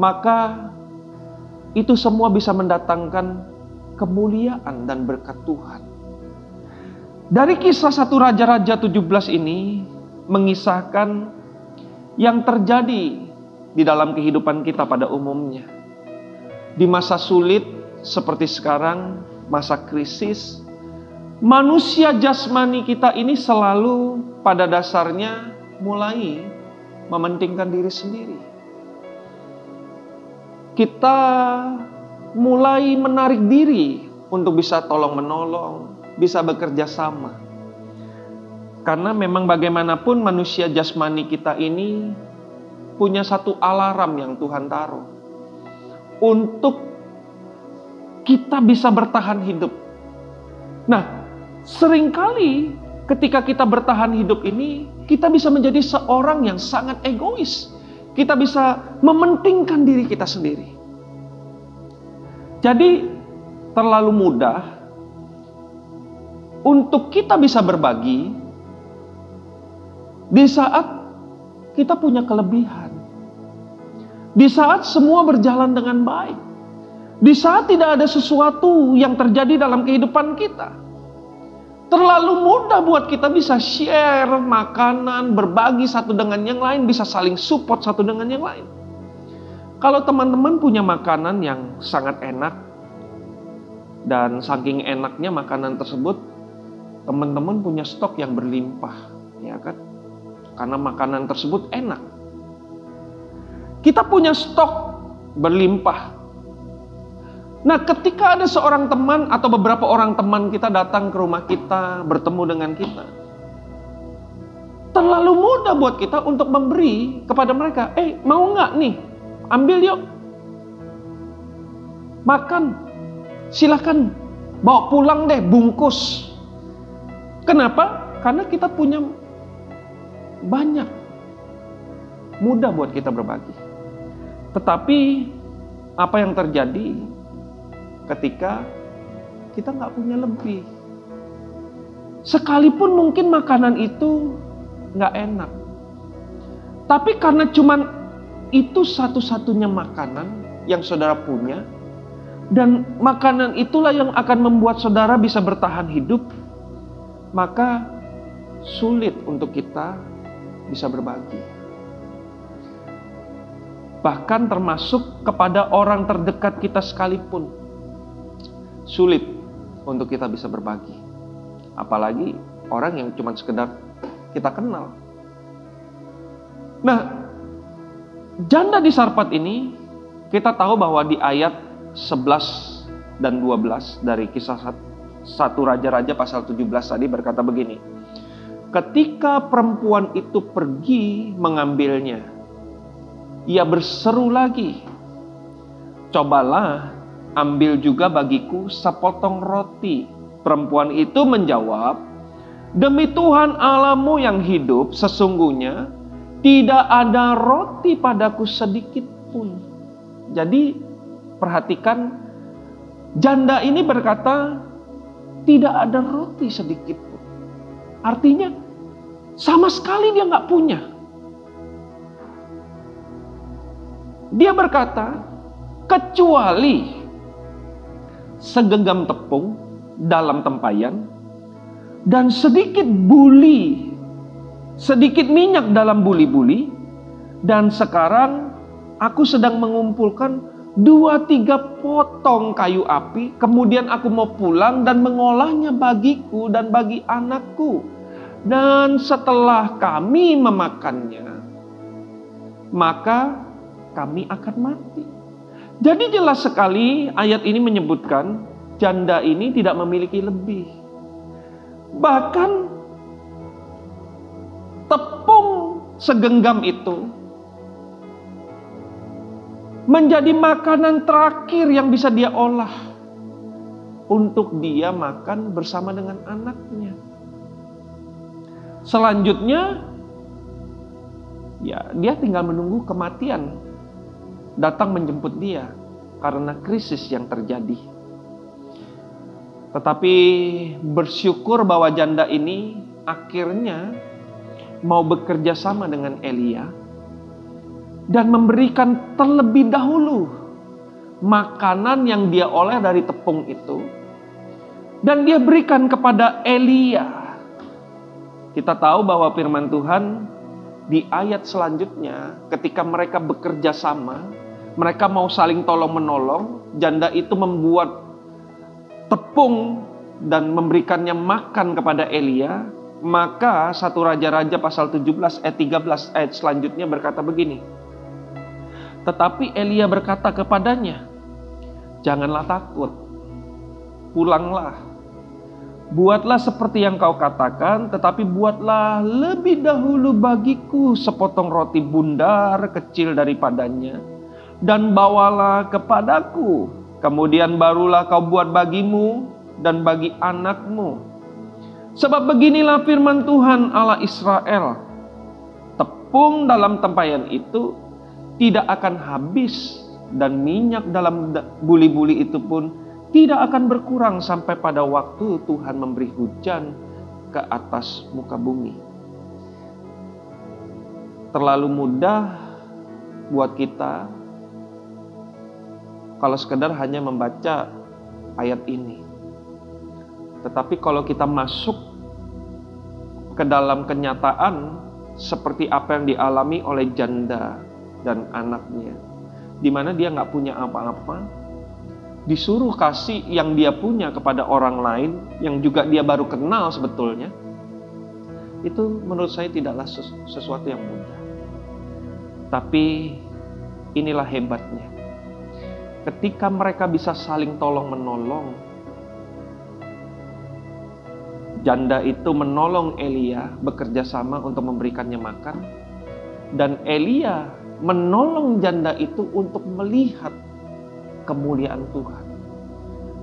maka itu semua bisa mendatangkan kemuliaan dan berkat Tuhan. Dari kisah 1 Raja-Raja 17 ini mengisahkan yang terjadi di dalam kehidupan kita pada umumnya. Di masa sulit seperti sekarang, masa krisis, manusia jasmani kita ini selalu pada dasarnya mulai mementingkan diri sendiri. Kita mulai menarik diri untuk bisa tolong-menolong, bisa bekerja sama. Karena memang bagaimanapun manusia jasmani kita ini punya satu alarm yang Tuhan taruh untuk kita bisa bertahan hidup. Nah, seringkali ketika kita bertahan hidup ini, kita bisa menjadi seorang yang sangat egois. Kita bisa mementingkan diri kita sendiri. Jadi, terlalu mudah untuk kita bisa berbagi di saat kita punya kelebihan. Di saat semua berjalan dengan baik. Di saat tidak ada sesuatu yang terjadi dalam kehidupan kita. Terlalu mudah buat kita bisa share makanan, berbagi satu dengan yang lain, bisa saling support satu dengan yang lain. Kalau teman-teman punya makanan yang sangat enak, dan saking enaknya makanan tersebut, teman-teman punya stok yang berlimpah, ya kan? Karena makanan tersebut enak. Kita punya stok berlimpah. Nah, ketika ada seorang teman atau beberapa orang teman kita datang ke rumah kita, bertemu dengan kita, terlalu mudah buat kita untuk memberi kepada mereka. Mau nggak nih? Ambil yuk. Makan. Silakan. Bawa pulang deh, bungkus. Kenapa? Karena kita punya banyak. Mudah buat kita berbagi. Tetapi apa yang terjadi ketika kita nggak punya lebih? Sekalipun mungkin makanan itu nggak enak, tapi karena cuman itu satu-satunya makanan yang saudara punya, dan makanan itulah yang akan membuat saudara bisa bertahan hidup, maka sulit untuk kita bisa berbagi. Bahkan termasuk kepada orang terdekat kita sekalipun, sulit untuk kita bisa berbagi. Apalagi orang yang cuma sekedar kita kenal. Nah, janda di Sarfat ini, kita tahu bahwa di ayat 11 dan 12 dari kisah 1 Raja-Raja pasal 17 tadi berkata begini. Ketika perempuan itu pergi mengambilnya, ia berseru lagi, cobalah ambil juga bagiku sepotong roti. Perempuan itu menjawab, demi Tuhan Allahmu yang hidup, sesungguhnya tidak ada roti padaku sedikit pun. Jadi perhatikan, janda ini berkata, tidak ada roti sedikit pun. Artinya sama sekali dia nggak punya. Dia berkata, kecuali segenggam tepung dalam tempayan dan sedikit buli, sedikit minyak dalam buli-buli, dan sekarang aku sedang mengumpulkan 2-3 potong kayu api, kemudian aku mau pulang dan mengolahnya bagiku dan bagi anakku, dan setelah kami memakannya, maka kami akan mati. Jadi jelas sekali ayat ini menyebutkan janda ini tidak memiliki lebih. Bahkan tepung segenggam itu menjadi makanan terakhir yang bisa dia olah untuk dia makan bersama dengan anaknya. Selanjutnya, ya dia tinggal menunggu kematian datang menjemput dia karena krisis yang terjadi. Tetapi bersyukur bahwa janda ini akhirnya mau bekerja sama dengan Elia dan memberikan terlebih dahulu makanan yang dia oleh dari tepung itu, dan dia berikan kepada Elia. Kita tahu bahwa firman Tuhan di ayat selanjutnya, ketika mereka bekerja sama, mereka mau saling tolong-menolong, janda itu membuat tepung dan memberikannya makan kepada Elia. Maka 1 Raja-Raja pasal 17 ayat 13 ayat selanjutnya berkata begini. Tetapi Elia berkata kepadanya, janganlah takut, pulanglah, Buatlah seperti yang kau katakan, tetapi buatlah lebih dahulu bagiku sepotong roti bundar kecil daripadanya, dan bawalah kepadaku. Kemudian barulah kau buat bagimu dan bagi anakmu. Sebab beginilah firman Tuhan Allah Israel, tepung dalam tempayan itu tidak akan habis, dan minyak dalam buli-buli itu pun tidak akan berkurang sampai pada waktu Tuhan memberi hujan ke atas muka bumi. Terlalu mudah buat kita kalau sekedar hanya membaca ayat ini. Tetapi kalau kita masuk ke dalam kenyataan seperti apa yang dialami oleh janda dan anaknya, di mana dia nggak punya apa-apa, disuruh kasih yang dia punya kepada orang lain yang juga dia baru kenal sebetulnya, itu menurut saya tidaklah sesuatu yang mudah. Tapi inilah hebatnya, ketika mereka bisa saling tolong menolong. Janda itu menolong Elia bekerja sama untuk memberikannya makan, dan Elia menolong janda itu untuk melihat kemuliaan Tuhan.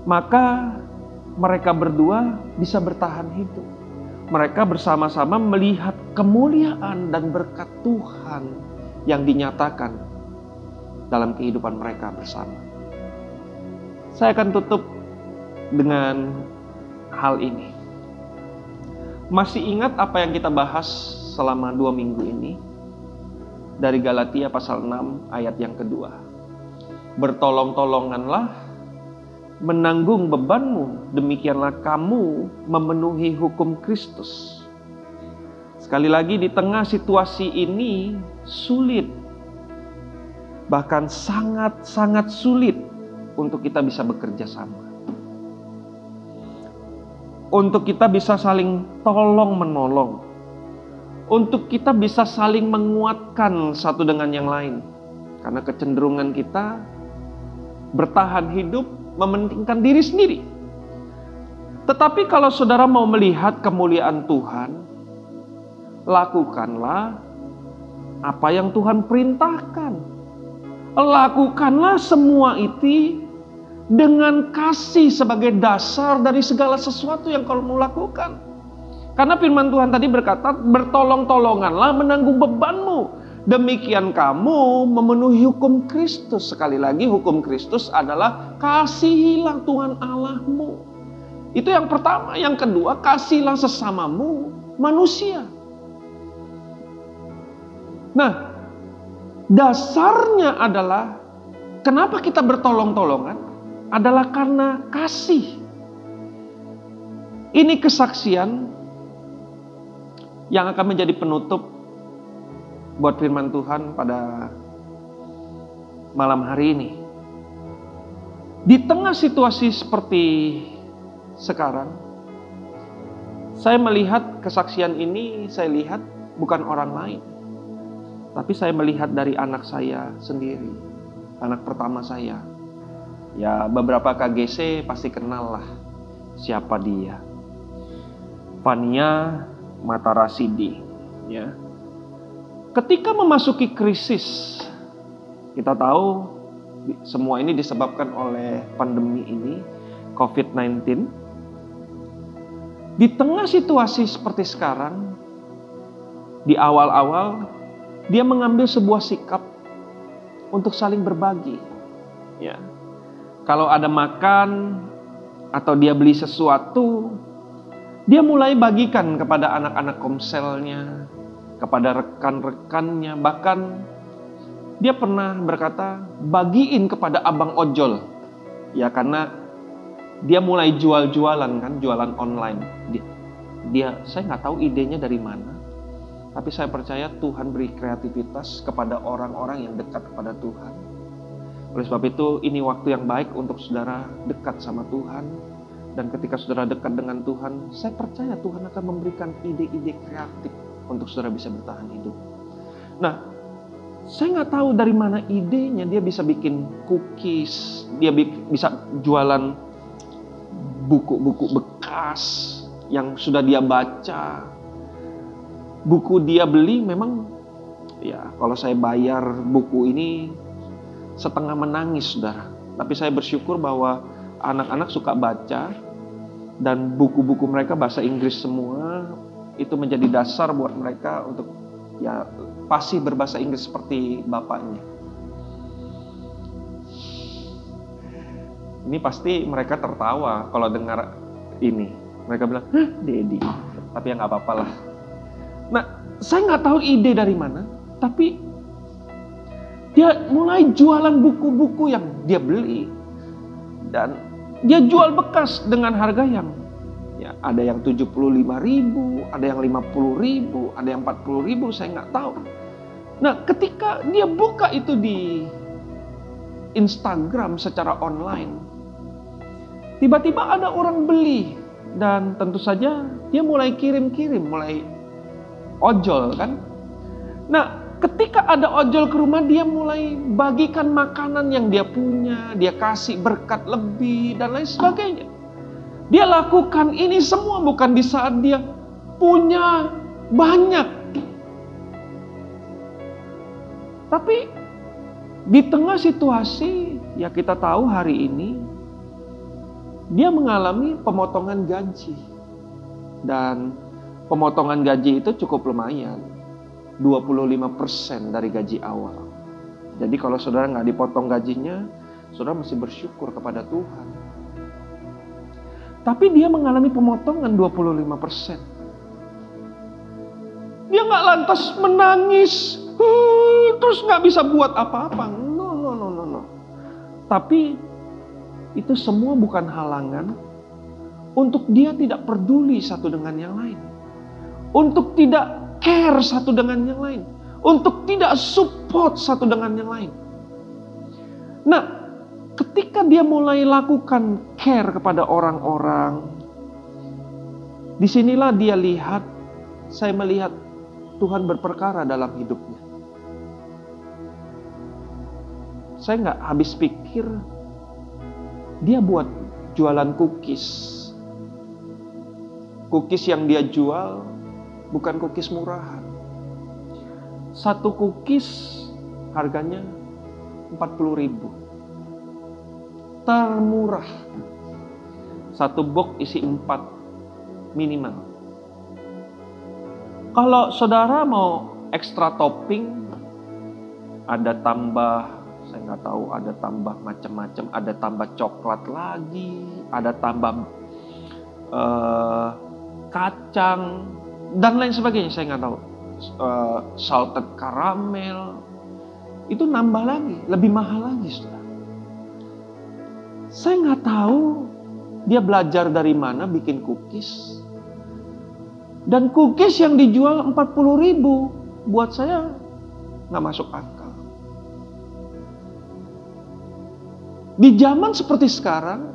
Maka mereka berdua bisa bertahan hidup. Mereka bersama-sama melihat kemuliaan dan berkat Tuhan yang dinyatakan dalam kehidupan mereka bersama. Saya akan tutup dengan hal ini. Masih ingat apa yang kita bahas selama 2 minggu ini? Dari Galatia pasal 6 ayat yang kedua. Bertolong-tolonganlah, menanggung bebanmu, demikianlah kamu memenuhi hukum Kristus. Sekali lagi, di tengah situasi ini sulit, bahkan sangat-sangat sulit untuk kita bisa bekerja sama, untuk kita bisa saling tolong-menolong, untuk kita bisa saling menguatkan satu dengan yang lain. Karena kecenderungan kita bertahan hidup mementingkan diri sendiri. Tetapi kalau saudara mau melihat kemuliaan Tuhan, lakukanlah apa yang Tuhan perintahkan. Lakukanlah semua itu dengan kasih sebagai dasar dari segala sesuatu yang kau mau lakukan. Karena firman Tuhan tadi berkata, bertolong-tolonganlah menanggung bebanmu, demikian kamu memenuhi hukum Kristus. Sekali lagi, hukum Kristus adalah kasihilah Tuhan Allahmu. Itu yang pertama. Yang kedua, kasihilah sesamamu manusia. Nah, dasarnya adalah kenapa kita bertolong-tolongan adalah karena kasih. Ini kesaksian yang akan menjadi penutup buat firman Tuhan pada malam hari ini. Di tengah situasi seperti sekarang, saya melihat kesaksian ini, saya lihat bukan orang lain, tapi saya melihat dari anak saya sendiri, anak pertama saya. Ya, beberapa KGC pasti kenal lah siapa dia. Fania Matarasidi, ya. Ketika memasuki krisis, kita tahu semua ini disebabkan oleh pandemi ini, COVID-19. Di tengah situasi seperti sekarang, di awal-awal dia mengambil sebuah sikap untuk saling berbagi. Ya. Kalau ada makan atau dia beli sesuatu, dia mulai bagikan kepada anak-anak komselnya, kepada rekan-rekannya. Bahkan dia pernah berkata, bagiin kepada abang ojol. Ya, karena dia mulai jual-jualan kan, jualan online. Saya nggak tahu idenya dari mana. Tapi saya percaya Tuhan beri kreativitas kepada orang-orang yang dekat kepada Tuhan. Oleh sebab itu, ini waktu yang baik untuk saudara dekat sama Tuhan. Dan ketika saudara dekat dengan Tuhan, saya percaya Tuhan akan memberikan ide-ide kreatif untuk saudara bisa bertahan hidup. Nah, saya nggak tahu dari mana idenya. Dia bisa bikin cookies, dia bisa jualan buku-buku bekas, yang sudah dia baca, buku dia beli, memang ya kalau saya bayar buku ini setengah menangis, saudara. Tapi saya bersyukur bahwa anak-anak suka baca dan buku-buku mereka bahasa Inggris semua. Itu menjadi dasar buat mereka untuk ya fasih berbahasa Inggris seperti bapaknya. Ini pasti mereka tertawa kalau dengar ini. Mereka bilang, "Hah, Dedi?" Tapi ya nggak apa-apa lah. Nah, saya nggak tahu ide dari mana, tapi dia mulai jualan buku-buku yang dia beli. Dan dia jual bekas dengan harga yang ya ada yang 75.000, ada yang 50.000, ada yang 40.000, saya nggak tahu. Nah, ketika dia buka itu di Instagram secara online, tiba-tiba ada orang beli dan tentu saja dia mulai kirim-kirim, mulai ojol kan. Nah, ketika ada ojol ke rumah, dia mulai bagikan makanan yang dia punya, dia kasih berkat lebih dan lain sebagainya. Dia lakukan ini semua bukan di saat dia punya banyak. Tapi di tengah situasi, ya kita tahu hari ini, dia mengalami pemotongan gaji. Dan pemotongan gaji itu cukup lumayan. 25% dari gaji awal. Jadi kalau saudara nggak dipotong gajinya, saudara mesti bersyukur kepada Tuhan. Tapi dia mengalami pemotongan 25%. Dia nggak lantas menangis, terus nggak bisa buat apa-apa. No. Tapi itu semua bukan halangan untuk dia tidak peduli satu dengan yang lain. Untuk tidak care satu dengan yang lain. Untuk tidak support satu dengan yang lain. Nah, ketika dia mulai lakukan care kepada orang-orang, disinilah dia lihat, saya melihat Tuhan berperkara dalam hidupnya. Saya nggak habis pikir, dia buat jualan cookies. Cookies yang dia jual bukan cookies murahan. Satu cookies harganya 40.000. Termurah. Satu box isi 4 minimal. Kalau saudara mau ekstra topping, ada tambah, saya nggak tahu, ada tambah macam-macam, ada tambah coklat lagi, ada tambah kacang dan lain sebagainya, saya nggak tahu, salted caramel, itu nambah lagi, lebih mahal lagi, saudara. Saya nggak tahu dia belajar dari mana bikin cookies. Dan cookies yang dijual 40.000 buat saya nggak masuk akal. Di zaman seperti sekarang,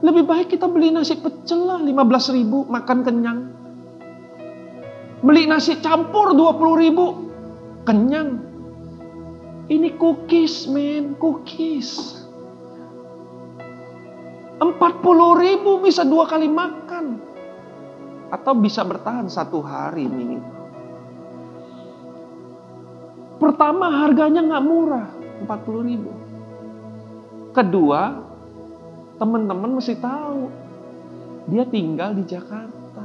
lebih baik kita beli nasi pecel lah 15.000, makan kenyang. Beli nasi campur 20.000, kenyang. Ini cookies, men, cookies. 40.000 bisa 2 kali makan. Atau bisa bertahan 1 hari minimal. Pertama, harganya nggak murah, 40.000. Kedua, teman-teman mesti tahu, dia tinggal di Jakarta.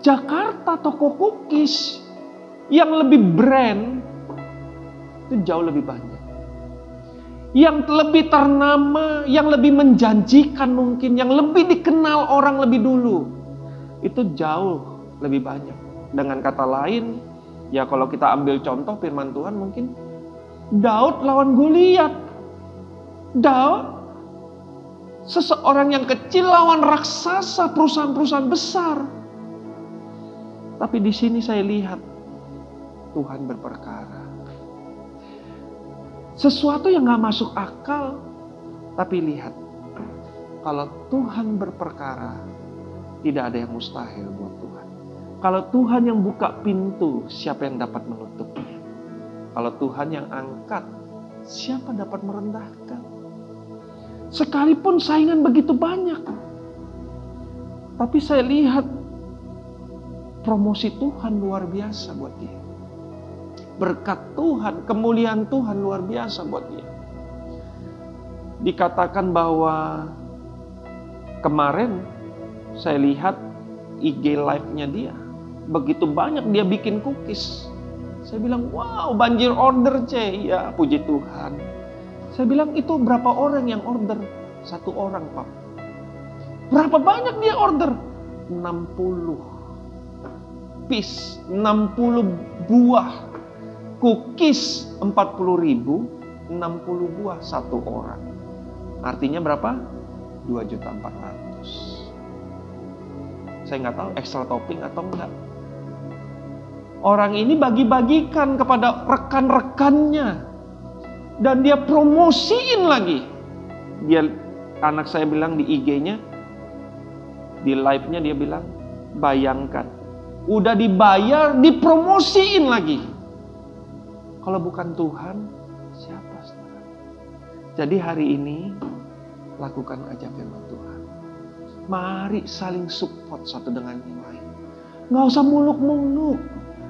Jakarta toko cookies yang lebih brand itu jauh lebih banyak. Yang lebih ternama, yang lebih menjanjikan mungkin, yang lebih dikenal orang lebih dulu, itu jauh lebih banyak. Dengan kata lain, ya kalau kita ambil contoh firman Tuhan, mungkin Daud lawan Goliat. Daud, seseorang yang kecil lawan raksasa, perusahaan-perusahaan besar. Tapi di sini saya lihat Tuhan berperkara. Sesuatu yang gak masuk akal, tapi lihat, kalau Tuhan berperkara, tidak ada yang mustahil buat Tuhan. Kalau Tuhan yang buka pintu, siapa yang dapat menutupnya? Kalau Tuhan yang angkat, siapa dapat merendahkan? Sekalipun saingan begitu banyak, Tapi saya lihat promosi Tuhan luar biasa buat dia. Berkat Tuhan, kemuliaan Tuhan luar biasa buat dia. Dikatakan bahwa kemarin saya lihat IG live-nya dia. Begitu banyak dia bikin cookies. Saya bilang, wow, banjir order C. Ya, puji Tuhan. Saya bilang, itu berapa orang yang order? 1 orang, Pak. Berapa banyak dia order? 60 piece, 60 buah. Cookies 40.000, 60 buah 1 orang. Artinya berapa? 2.400.000. Saya nggak tahu extra topping atau enggak. Orang ini bagi-bagikan kepada rekan-rekannya. Dan dia promosiin lagi. Dia, anak saya bilang di IG-nya, di live-nya dia bilang, bayangkan. Udah dibayar, dipromosiin lagi. Kalau bukan Tuhan, siapa saudara? Jadi hari ini, lakukan aja firman Tuhan. Mari saling support satu dengan yang lain. Nggak usah muluk-muluk.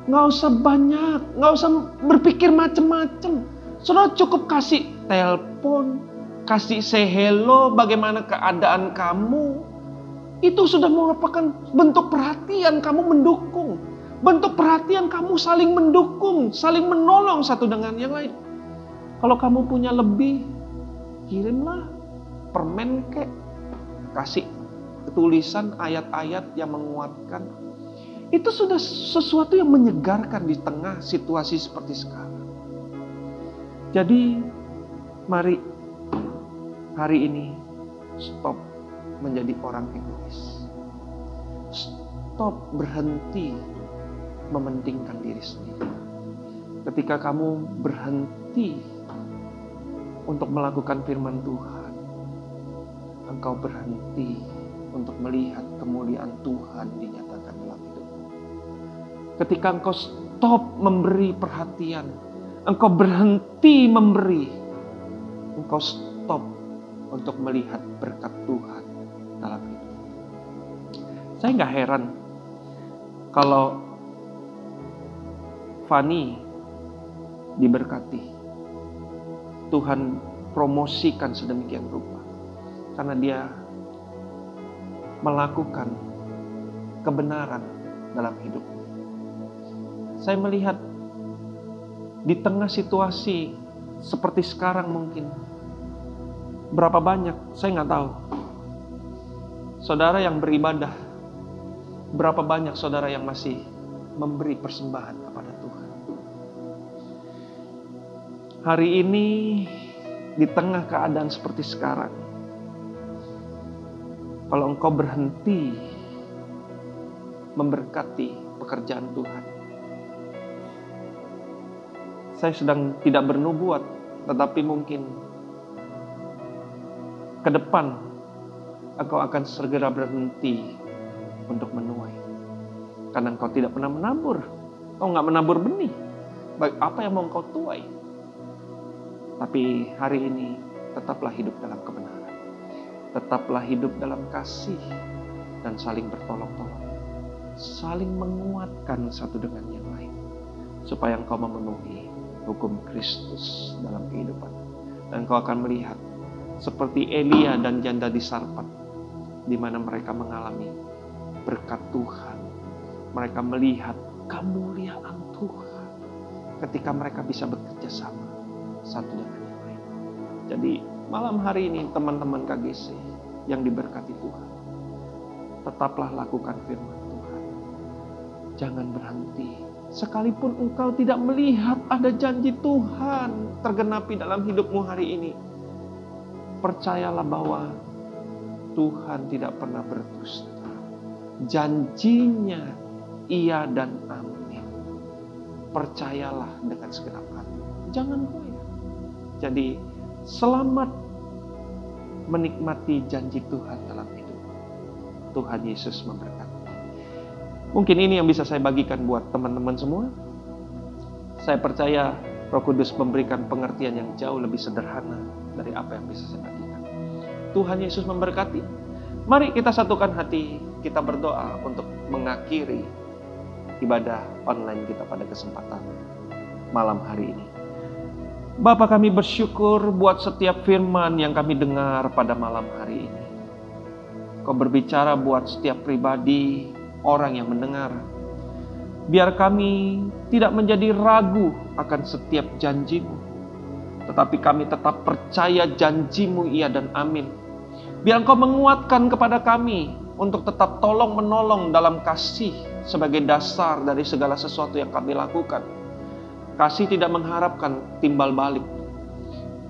Nggak usah banyak. Nggak usah berpikir macem-macem. Saudara cukup kasih telepon. Kasih say hello, bagaimana keadaan kamu. Itu sudah merupakan bentuk perhatian, kamu mendukung. Bentuk perhatian kamu saling mendukung, saling menolong satu dengan yang lain. Kalau kamu punya lebih, kirimlah permen kek. Kasih tulisan ayat-ayat yang menguatkan. Itu sudah sesuatu yang menyegarkan di tengah situasi seperti sekarang. Jadi, mari hari ini stop menjadi orang egois. Stop berhenti mementingkan diri sendiri. Ketika kamu berhenti untuk melakukan firman Tuhan, engkau berhenti untuk melihat kemuliaan Tuhan dinyatakan dalam hidupmu. Ketika engkau stop memberi perhatian, engkau berhenti memberi, engkau stop untuk melihat berkat Tuhan dalam hidup. Saya nggak heran kalau Fani diberkati. Tuhan promosikan sedemikian rupa. Karena dia melakukan kebenaran dalam hidupnya. Saya melihat di tengah situasi seperti sekarang mungkin. Berapa banyak, saya nggak tahu. Saudara yang beribadah, berapa banyak saudara yang masih memberi persembahan kepada Tuhan. Hari ini, di tengah keadaan seperti sekarang, kalau engkau berhenti memberkati pekerjaan Tuhan. Saya sedang tidak bernubuat, tetapi mungkin ke depan engkau akan segera berhenti untuk menuai. Karena engkau tidak pernah menabur. Engkau nggak menabur benih. Baik apa yang mau engkau tuai. Tapi hari ini tetaplah hidup dalam kebenaran. Tetaplah hidup dalam kasih dan saling bertolong-tolong. Saling menguatkan satu dengan yang lain. Supaya engkau memenuhi hukum Kristus dalam kehidupan. Dan engkau akan melihat seperti Elia dan janda di Sarpat, di mana mereka mengalami berkat Tuhan. Mereka melihat kemuliaan Tuhan ketika mereka bisa bekerja sama satu dengan yang lain. Jadi malam hari ini teman-teman KGC yang diberkati Tuhan, tetaplah lakukan firman Tuhan. Jangan berhenti. Sekalipun engkau tidak melihat ada janji Tuhan tergenapi dalam hidupmu hari ini, percayalah bahwa Tuhan tidak pernah berdusta. Janjinya iya dan amin. Percayalah dengan segenap hati. Jangan goyah. Jadi selamat menikmati janji Tuhan dalam hidup. Tuhan Yesus memberkati. Mungkin ini yang bisa saya bagikan buat teman-teman semua. Saya percaya Roh Kudus memberikan pengertian yang jauh lebih sederhana dari apa yang bisa saya bagikan. Tuhan Yesus memberkati. Mari kita satukan hati kita berdoa untuk mengakhiri ibadah online kita pada kesempatan malam hari ini. Bapa, kami bersyukur buat setiap firman yang kami dengar pada malam hari ini. Kau berbicara buat setiap pribadi, orang yang mendengar. Biar kami tidak menjadi ragu akan setiap janji-Mu, tetapi kami tetap percaya janji-Mu iya dan amin. Biar Engkau menguatkan kepada kami untuk tetap tolong-menolong dalam kasih sebagai dasar dari segala sesuatu yang kami lakukan. Kasih tidak mengharapkan timbal balik.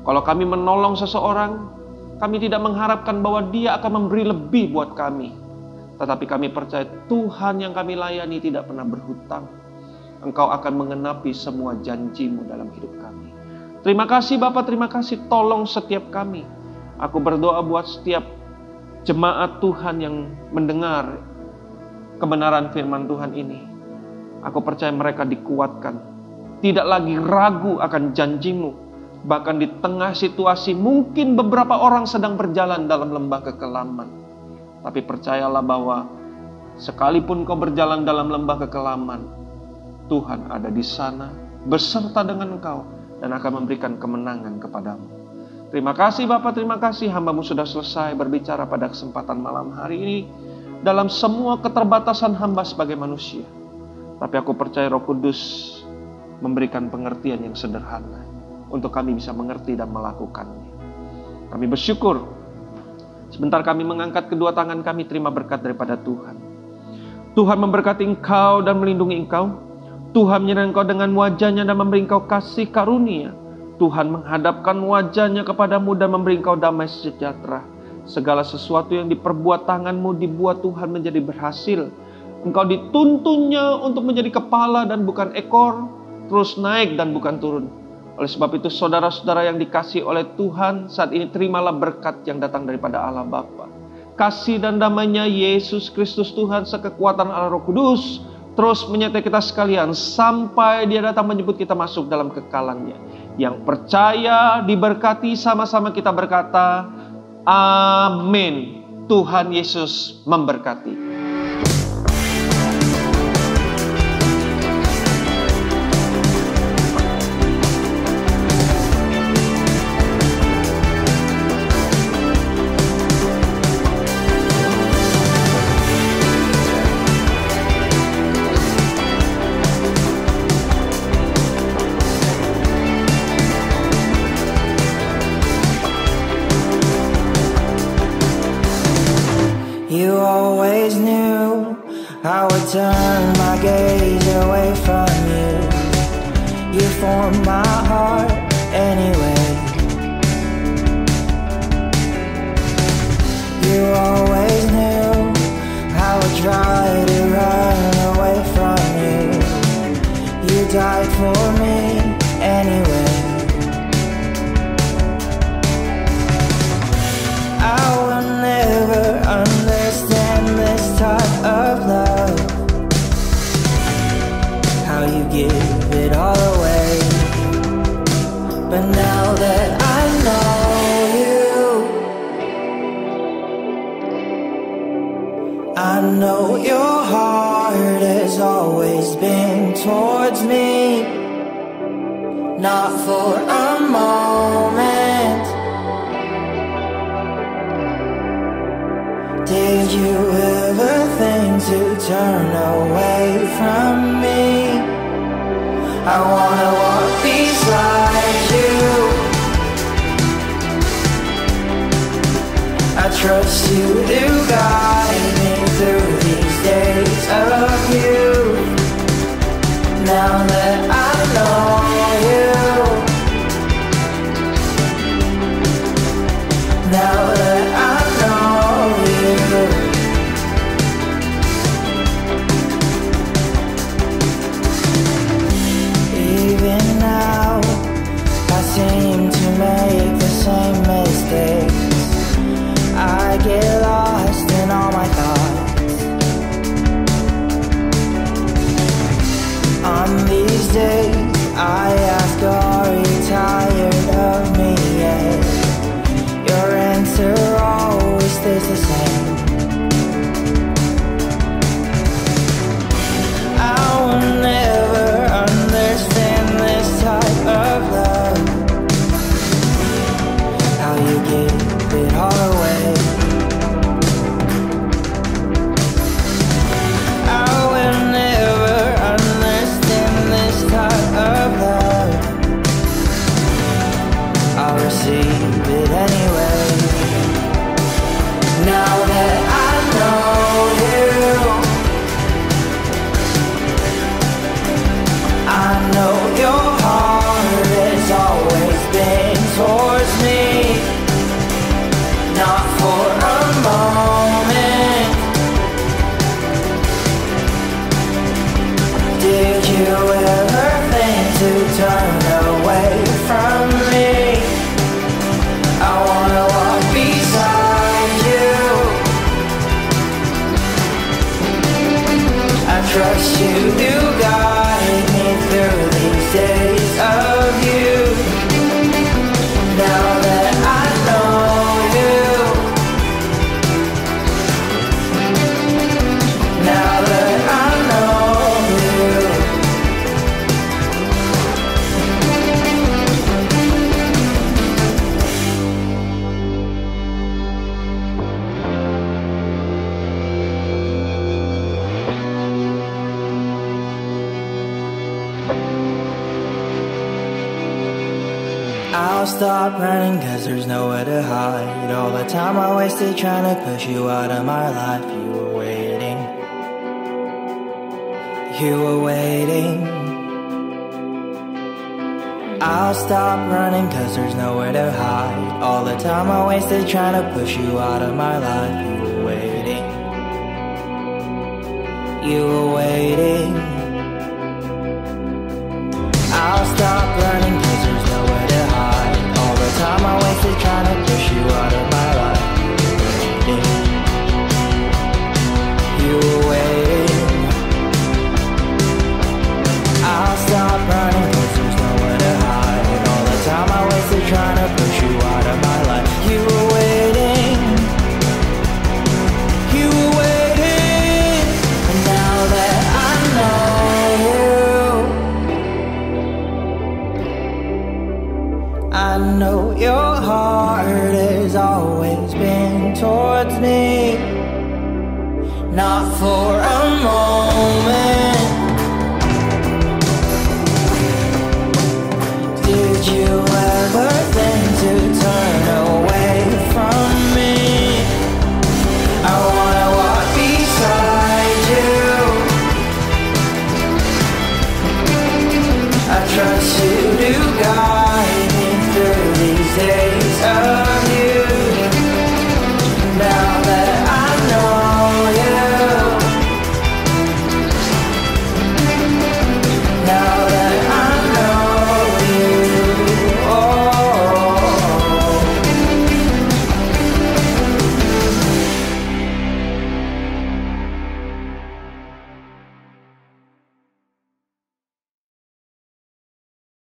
Kalau kami menolong seseorang, kami tidak mengharapkan bahwa dia akan memberi lebih buat kami. Tetapi kami percaya Tuhan yang kami layani tidak pernah berhutang. Engkau akan mengenapi semua janji-Mu dalam hidup kami. Terima kasih Bapa, terima kasih, tolong setiap kami. Aku berdoa buat setiap jemaat Tuhan yang mendengar kebenaran firman Tuhan ini. Aku percaya mereka dikuatkan. Tidak lagi ragu akan janji-Mu. Bahkan di tengah situasi mungkin beberapa orang sedang berjalan dalam lembah kekelaman. Tapi percayalah bahwa sekalipun kau berjalan dalam lembah kekelaman, Tuhan ada di sana beserta dengan engkau dan akan memberikan kemenangan kepadamu. Terima kasih Bapa, terima kasih hamba-Mu sudah selesai berbicara pada kesempatan malam hari ini dalam semua keterbatasan hamba sebagai manusia. Tapi aku percaya Roh Kudus memberikan pengertian yang sederhana untuk kami bisa mengerti dan melakukannya. Kami bersyukur. Sebentar kami mengangkat kedua tangan kami terima berkat daripada Tuhan. Tuhan memberkati engkau dan melindungi engkau. Tuhan menyertai engkau dengan wajah-Nya dan memberi engkau kasih karunia. Tuhan menghadapkan wajah-Nya kepadamu dan memberi engkau damai sejahtera. Segala sesuatu yang diperbuat tanganmu dibuat Tuhan menjadi berhasil. Engkau dituntunnya untuk menjadi kepala dan bukan ekor, terus naik dan bukan turun. Oleh sebab itu saudara-saudara yang dikasihi oleh Tuhan, saat ini terimalah berkat yang datang daripada Allah Bapa. Kasih dan damai-Nya Yesus Kristus Tuhan sekekuatan Allah Roh Kudus terus menyertai kita sekalian sampai Dia datang menjemput kita masuk dalam kekalan-Nya. Yang percaya diberkati, sama-sama kita berkata amin. Tuhan Yesus memberkati. You always knew I would turn my gaze away from you. You formed my heart anyway. You always knew I would try to run away from you. You died for me anyway. I will never understand this type of love. How you give it all away. But now that I know you, I know your heart has always been towards me. Not for a moment did you ever think to turn away from me? I wanna walk beside you. I trust you to guide me through these days of you. Now that I know you, now that I know you, even now I seem to make the same mistakes. I get lost in all my thoughts. I'll stop running cause there's nowhere to hide. All the time I wasted trying to push you out of my life. You were waiting. You were waiting. I'll stop running cause there's nowhere to hide. All the time I wasted trying to push you out of my life. You were waiting. You were waiting. I'll stop running cause there's nowhere to hide. All the time I wasted trying to push you out of my life. You were waiting. I'll stop running cause there's nowhere to hide. All the time I wasted trying to push you out of my life. You were waiting. You were waiting. And now that I know you, I know your heart has always been towards me. Not for a moment